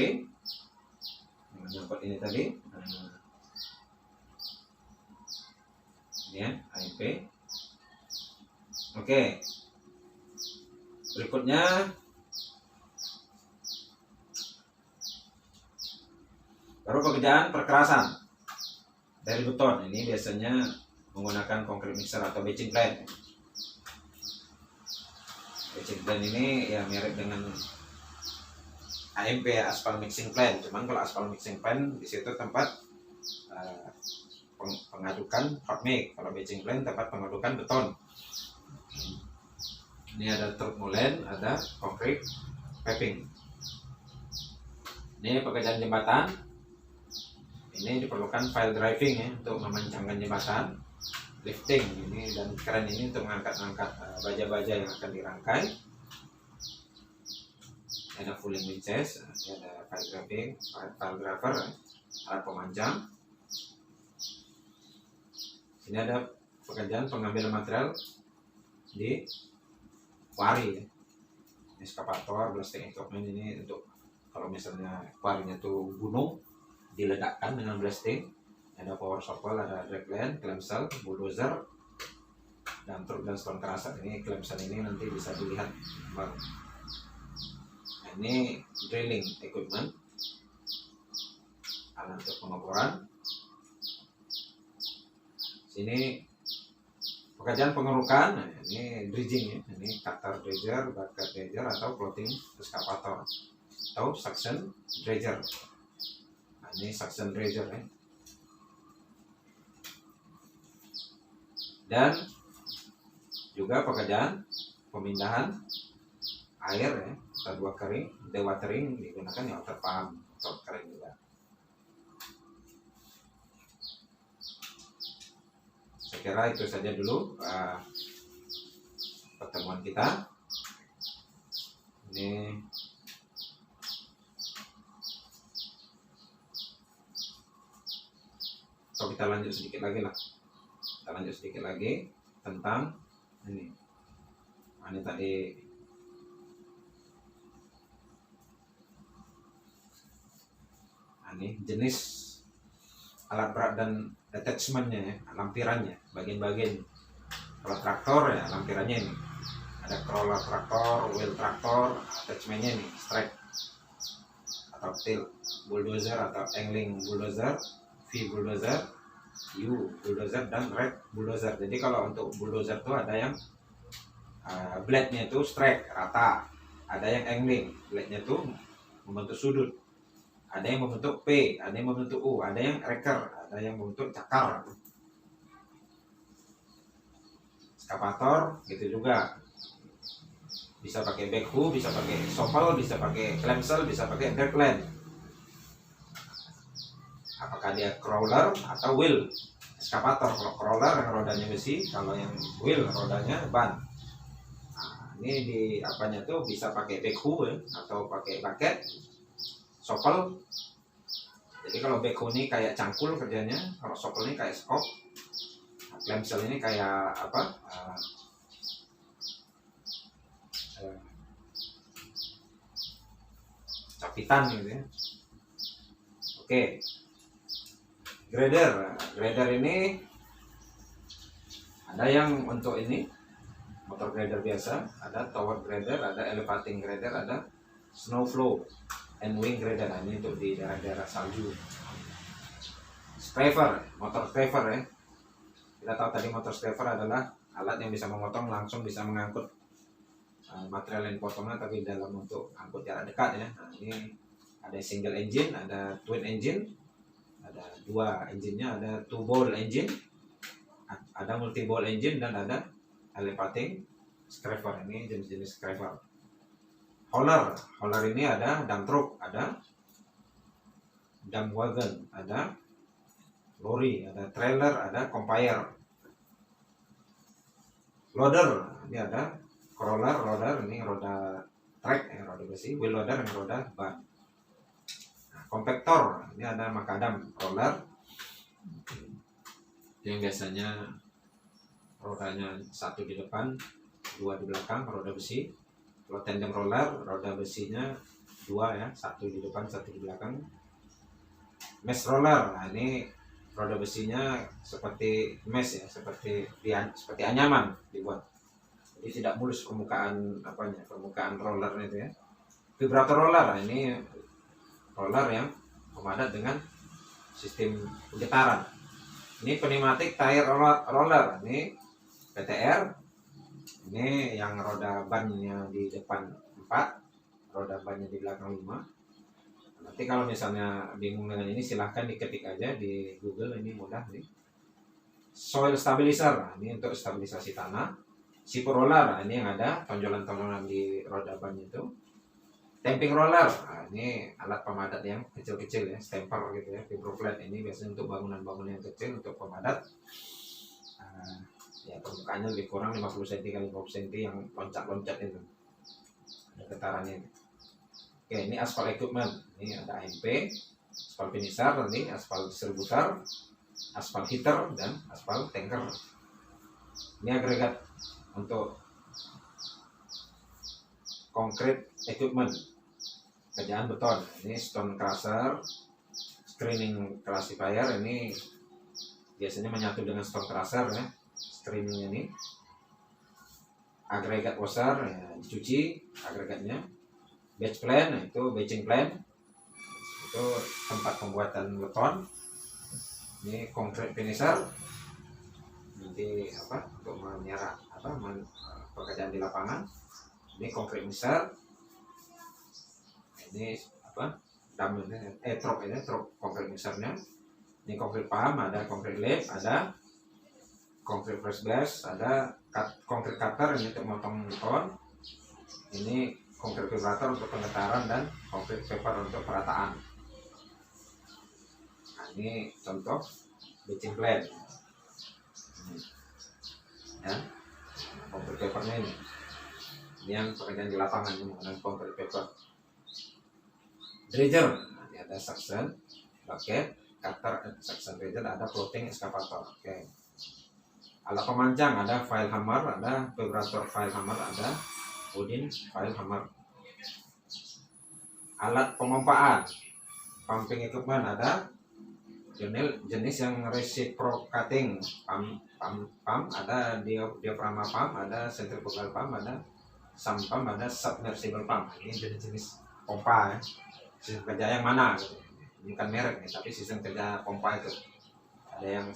Menyangkut ini tadi. Ini ya, AMP. Oke. Berikutnya baru pekerjaan perkerasan dari beton. Ini biasanya menggunakan concrete mixer atau batching plant. Batching plant ini ya mirip dengan AMP, aspal mixing plant. Cuman kalau aspal mixing plant di situ tempat pengadukan hot mix. Kalau batching plant tempat pengadukan beton. Ini ada truk molen, ada concrete paving. Ini pekerjaan jembatan. Ini diperlukan file driving ya untuk memancangkan jembatan, lifting ini, dan kren ini untuk mengangkat-angkat baja-baja yang akan dirangkai. Ada pulling winches, ada file driving, file driver, alat pemanjang. Ini ada pekerjaan pengambilan material di quarry ya. Eskavator, blasting equipment ini untuk kalau misalnya quarry-nya tuh gunung, diledakkan dengan blasting. Ada power shovel, ada dragline, clamshell, bulldozer, dan truk dan stone crusher. Ini clamshell ini nanti bisa dilihat. Nah, ini drilling equipment, alat untuk pengeboran. Sini pekerjaan pengerukan. Nah, ini dredging ya. Ini cutter dredger, bucket dredger, atau floating excavator atau suction dredger. Ini suction dredger ya. Dan juga pekerjaan pemindahan air ya, atau dua kering, dewatering digunakan ya, water pump atau kering juga. Saya kira itu saja dulu pertemuan kita. Ini so, kita lanjut sedikit lagi lah. Kita lanjut sedikit lagi tentang ini. Ini tadi ini jenis alat berat dan attachmentnya ya, lampirannya, bagian-bagian. Kalau traktor ya lampirannya ini ada crawler traktor, wheel traktor, attachmentnya nih strike atau tail bulldozer atau angling bulldozer, V bulldozer, U bulldozer, dan red bulldozer. Jadi kalau untuk bulldozer tuh ada yang blade-nya itu strike rata, ada yang angling, blade-nya tuh membentuk sudut, ada yang membentuk P, ada yang membentuk U, ada yang raker, ada yang membentuk cakar. Eskavator gitu juga, bisa pakai backhoe, bisa pakai shovel, bisa pakai clamshell, bisa pakai dragline. Apakah dia crawler atau wheel? Eskavator kalau crawler yang rodanya besi, kalau yang wheel rodanya ban. Nah, ini di apanya tuh bisa pakai backhoe ya, atau pakai bucket, shovel. Jadi kalau backhoe ini kayak cangkul kerjanya, kalau shovel ini kayak skop, clamshell ini kayak apa? Capitan gitu ya. Oke. Grader ini ada yang untuk ini motor grader biasa, ada tower grader, ada elevating grader, ada snow flow and wing grader. Nah, ini untuk di daerah-daerah salju. Scraper, motor scraper ya. Kita tahu tadi motor scraper adalah alat yang bisa memotong, langsung bisa mengangkut material yang dipotongnya, tapi dalam untuk angkut jarak dekat ya. Nah, ini ada single engine, ada twin engine, ada dua engine-nya, ada two ball engine, ada multi ball engine, dan ada elevating scraper. Ini jenis-jenis scraper. Hauler ini ada dump truck, ada dump wagon, ada lorry, ada trailer, ada conveyor. Loader ini ada roller, ini roda trek yang roda besi, wheel loader yang roda ban. Nah, compactor ini ada makadam roller yang biasanya rodanya satu di depan, dua di belakang, roda besi. Kalau tandem roller, roda besinya dua ya, satu di depan, satu di belakang. Mesh roller, nah ini roda besinya seperti mesh ya, seperti anyaman dibuat. Jadi tidak mulus permukaan roller itu ya. Vibrator roller, nah ini roller yang memadat dengan sistem getaran. Ini pneumatic tire roller, ini PTR. Ini yang roda bannya di depan 4, roda bannya di belakang 5. Nanti kalau misalnya bingung dengan ini, silahkan diketik aja di Google, ini mudah nih. Soil stabilizer, nah, ini untuk stabilisasi tanah. Sipur roller, nah, ini yang ada tonjolan-tonjolan di roda ban itu. Stamping roller, nah, ini alat pemadat yang kecil-kecil ya, stamper gitu ya. Fibroflat ini biasanya untuk bangunan-bangunan yang kecil, untuk pemadat. Ya permukaannya lebih kurang 50 cm x 50 cm yang loncat-loncat itu. Ada getarannya. Oke, ini aspal equipment. Ini ada AMP, aspal finisher, nanti aspal distributor, aspal heater, dan aspal tanker. Ini agregat untuk concrete equipment, kerjaan beton. Ini stone crusher, screening classifier, ini biasanya menyatu dengan stone crusher ya, screeningnya ini. Agregat washer ya, dicuci agregatnya. Batch plan, itu batching plan, itu tempat pembuatan beton. Ini concrete finisher, nanti untuk menyerap pekerjaan di lapangan. Ini concrete mixer, ini truk concrete mixernya. Ini concrete pump, ada concrete lathe, ada concrete press gas, ada concrete cutter ini untuk motong beton. Ini concrete vibrator untuk pengetaran, dan concrete paper untuk perataan. Nah, ini contoh batching plan ya, concrete papernya ini yang pekerjaan di lapangan menggunakan concrete paper. Dredger, nah, ini ada suction bucket, cutter, suction dredger, ada floating excavator. Oke. Alat pemancang, ada file hammer, ada vibrator file hammer, ada wooden file hammer. Alat pemompaan, pumping equipment, ada jenis yang reciprocating pump, ada diaphragma pump, ada centrifugal pump, ada sump pump, ada submersible pump. Ini jenis-jenis pompa ya. Sistem kerja yang mana gitu. Ini kan merek nih, tapi sistem kerja pompa itu ada yang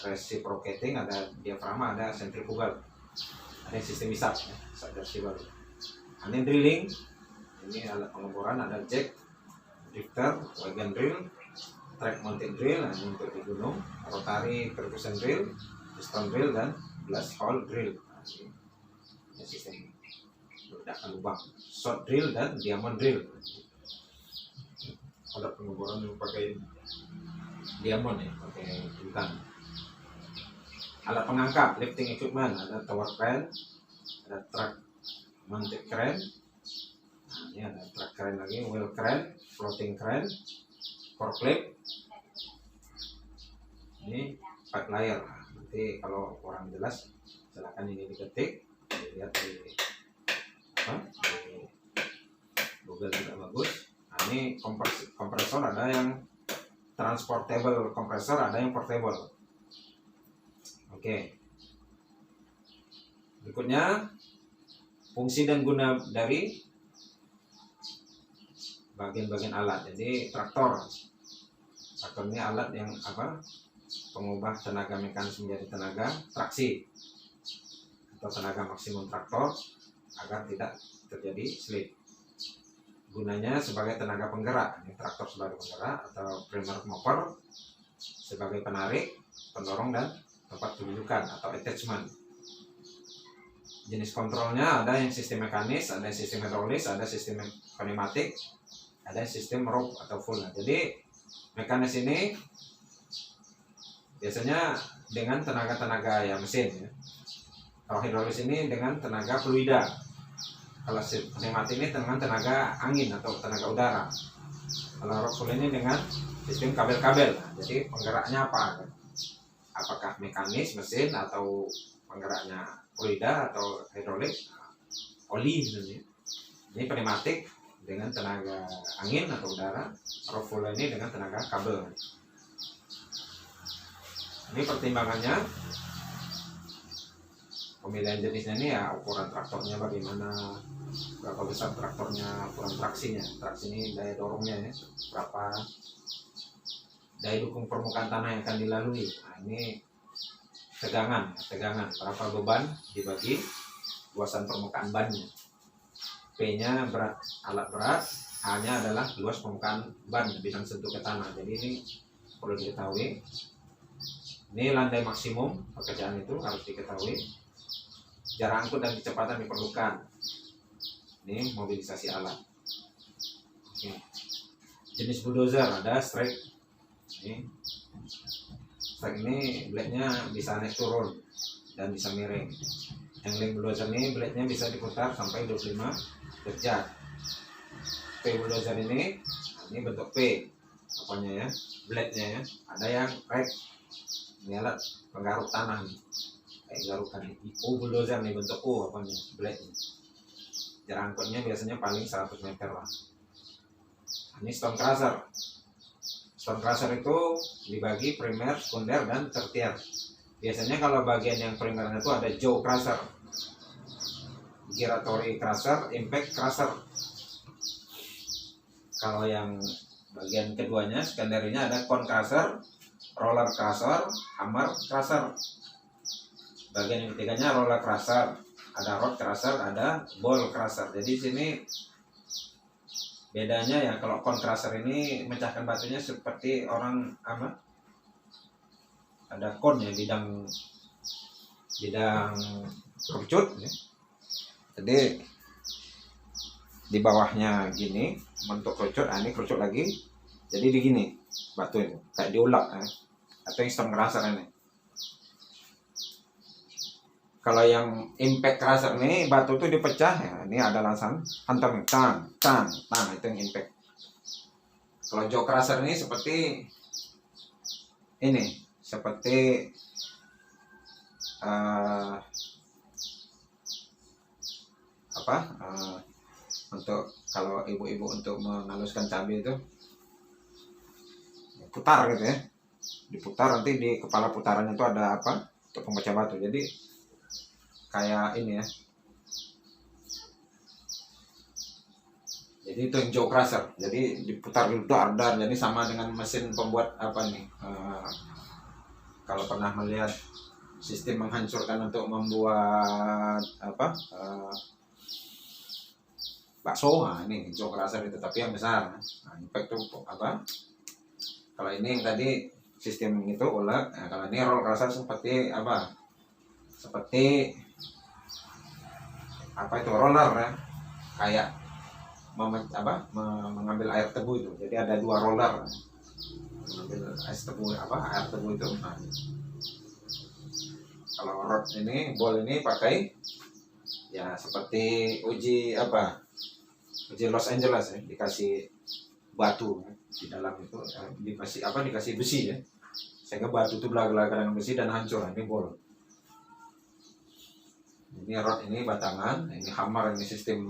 reciprocating, ada diafragma, ada centrifugal, ada yang sistem isap ya, submersible. Ini drilling, ini alat pengeboran, ada jack, drifter, wagon drill, track mounted drill, ini untuk di gunung, rotary percussion drill, piston drill, dan blast hole drill. Ini sistem meledakan lubang, shot drill, dan diamond drill. Alat pengeboran yang pakai diamond ya, pakai intan. Alat pengangkat, lifting equipment, ada tower crane, ada truck mounted crane. Nah, ini ada truck crane lagi, wheel crane, floating crane, forklift. Ini pipe layer. Nanti kalau kurang jelas silakan ini diketik, dilihat di Google juga bagus. Nah, ini kompresor, ada yang transportable kompresor, ada yang portable. Oke. Berikutnya fungsi dan guna dari bagian-bagian alat. Jadi traktor ini alat yang pengubah tenaga mekanis menjadi tenaga traksi atau tenaga maksimum traktor agar tidak terjadi slip. Gunanya sebagai tenaga penggerak, ini traktor sebagai penggerak, atau primer mover sebagai penarik, pendorong, dan tempat kedudukan atau attachment. Jenis kontrolnya ada yang sistem mekanis, ada yang sistem hidrolis, ada sistem pneumatik, ada yang sistem rope atau full. Jadi mekanis ini biasanya dengan tenaga ya mesin ya. Kalau hidrolis ini dengan tenaga fluida. Kalau pneumatik ini dengan tenaga angin atau tenaga udara. Kalau rope full ini dengan sistem kabel-kabel. Nah, jadi penggeraknya apa? Apakah mekanis mesin atau penggeraknya fluida atau hidrolik, oli misalnya. Ini pneumatik dengan tenaga angin atau udara, rope full ini dengan tenaga kabel. Ini pertimbangannya, pemilihan jenisnya ini ya ukuran traktornya bagaimana, berapa besar traktornya, ukuran traksinya. Traksi ini daya dorongnya ya, berapa, daya dukung permukaan tanah yang akan dilalui. Nah, ini tegangan, berapa beban dibagi luasan permukaan bannya. P-nya berat alat berat, H-nya adalah luas permukaan ban bidang sentuh ke tanah. Jadi ini perlu diketahui. Ini landai maksimum pekerjaan itu harus diketahui. Jarak angkut dan kecepatan diperlukan. Ini mobilisasi alat. Oke. Jenis bulldozer ada strike. Strike ini blade-nya bisa naik turun dan bisa miring. Handling bulldozer ini blade-nya bisa diputar sampai 25 derajat. P bulldozer ini bentuk P apanya ya, blade-nya ya. Ada yang rake, ini alat penggaruk tanah nih, kayak garukan. U bulldozer nih bentuk U apanya, blade-nya. Jarak angkutnya biasanya paling 100 meter lah. Ini stone crusher. Stone crusher itu dibagi primer, sekunder, dan tertier. Biasanya kalau bagian yang primernya itu ada jaw crusher, giratory crusher, impact crusher. Kalau yang bagian keduanya, sekunderinya ada cone crusher, roller crusher, hammer crusher. Bagian yang ketiganya roller crusher, ada rod crusher, ada ball crusher. Jadi sini bedanya ya, kalau cone crusher ini memecahkan batunya seperti orang ada cone ya, bidang kerucut ya. Jadi di bawahnya gini bentuk kerucut, ini kerucut lagi. Jadi begini batu ini kayak diulek ya. Atau yang stone crusher ini. Kalau yang impact crusher ini batu itu dipecah ya, ini ada langsung hantam tang, itu yang impact. Kalau jaw crusher ini seperti ini, untuk kalau ibu-ibu untuk menghaluskan cabai itu putar gitu ya, diputar, nanti di kepala putarannya itu ada untuk pemecah batu. Jadi kayak ini ya, Jadi itu yang jaw crusher. Jadi diputar dulu dar, jadi sama dengan mesin pembuat apa nih? Kalau pernah melihat sistem menghancurkan untuk membuat apa? Bakso, nah ini jaw crusher itu, tapi yang besar. Nah, impact itu apa? Kalau ini yang tadi sistem itu ulet, nah, kalau ini roll crusher seperti apa? Seperti apa itu roller ya? Kayak mengambil air tebu itu. Jadi ada 2 roller. Mengambil air tebu itu. Nah, kalau rod ini, ball ini pakai ya seperti uji Los Angeles ya, dikasih batu ya, di dalam itu dikasih besi ya, sehingga batu itu belah-belah dengan besi dan hancur. Ini ball, ini rod, ini batangan, ini hammer, ini sistem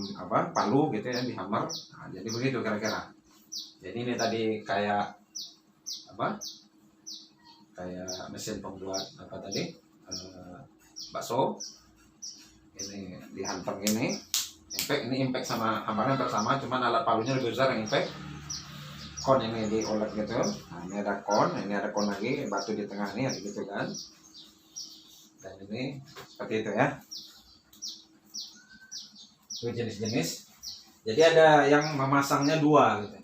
palu gitu ya, di hammer. Nah, jadi begitu kira-kira. Jadi ini tadi kayak mesin pembuat bakso. Ini dihantam ini impact sama hammernya bersama, cuman alat palunya lebih besar yang impact. Kon ini diolet gitu. Nah, ini ada kon lagi, batu di tengah ini gitu kan. Dan ini seperti itu ya. Itu jenis-jenis. Jadi ada yang memasangnya 2 gitu.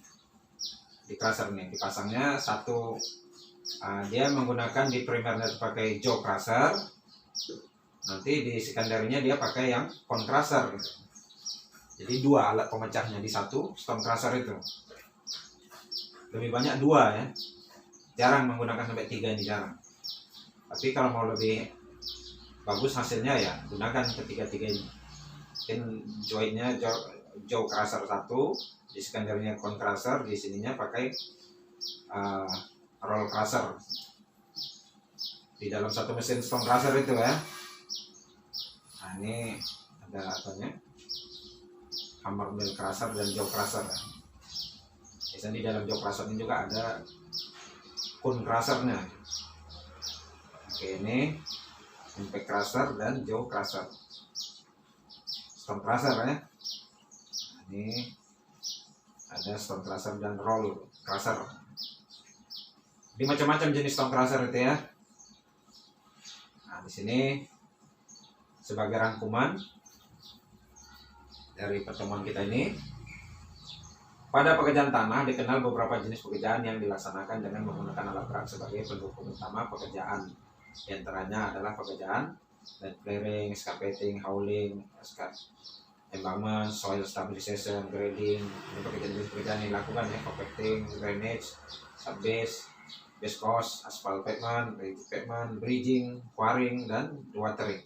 Di crusher nih, dipasangnya 1, dia menggunakan di primernya pakai jaw crusher. Nanti di sekundernya dia pakai yang cone crusher gitu. Jadi 2 alat pemecahnya di 1 stone crusher itu. Lebih banyak 2 ya. Jarang menggunakan sampai 3 ini, jarang. Tapi kalau mau lebih bagus hasilnya ya gunakan ketiga-tiga ini. Mungkin jointnya jaw crusher 1, di sekundernya cone crusher, di sininya pakai roll crusher. Di dalam satu mesin stone crusher itu ya. Nah, ini ada hammer mill crusher dan jaw crusher. Biasanya di dalam jaw crusher ini juga ada cone crushernya. Oke, ini impact crusher dan jaw crusher, stone crusher ya. Ini ada stone crusher dan roll crusher. Jadi macam-macam jenis stone crusher itu ya. Nah, di sini sebagai rangkuman dari pertemuan kita ini, pada pekerjaan tanah dikenal beberapa jenis pekerjaan yang dilaksanakan dengan menggunakan alat berat sebagai pendukung utama pekerjaan. Di antaranya adalah pekerjaan land clearing, excavating, hauling, embankment, soil stabilization, grading. Ini pekerjaan yang dilakukan ya, compacting, drainage, subbase, base course, aspal pavement, bridging, quarrying, dan watering.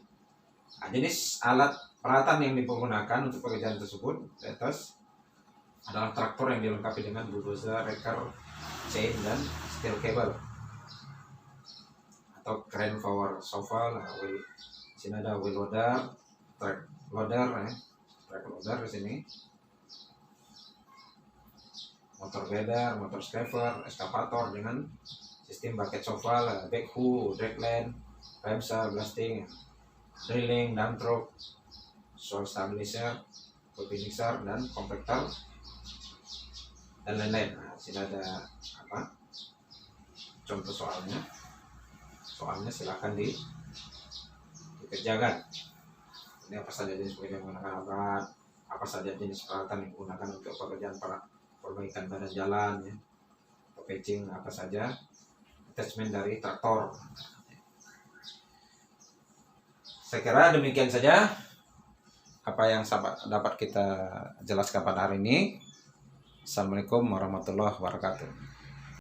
Nah, jenis alat peralatan yang digunakan untuk pekerjaan tersebut di atas adalah traktor yang dilengkapi dengan bulldozer, raker, chain, dan steel cable, atau crane power shovel. Di sini ada wheel loader, track loader di sini, motor grader, motor scraper, excavator dengan sistem bucket shovel, backhoe, dragline, ramsaw, blasting, drilling, dump truck, soil stabilizer, mixer, dan compactor, dan lain-lain. Nah, sini ada contoh soalnya silakan dikerjakan. Ini apa saja jenis pekerjaan menggunakan alat, apa saja jenis peralatan yang digunakan untuk pekerjaan perbaikan badan jalan ya, patching, apa saja attachment dari traktor. Saya kira demikian saja apa yang dapat kita jelaskan pada hari ini. Assalamualaikum warahmatullahi wabarakatuh.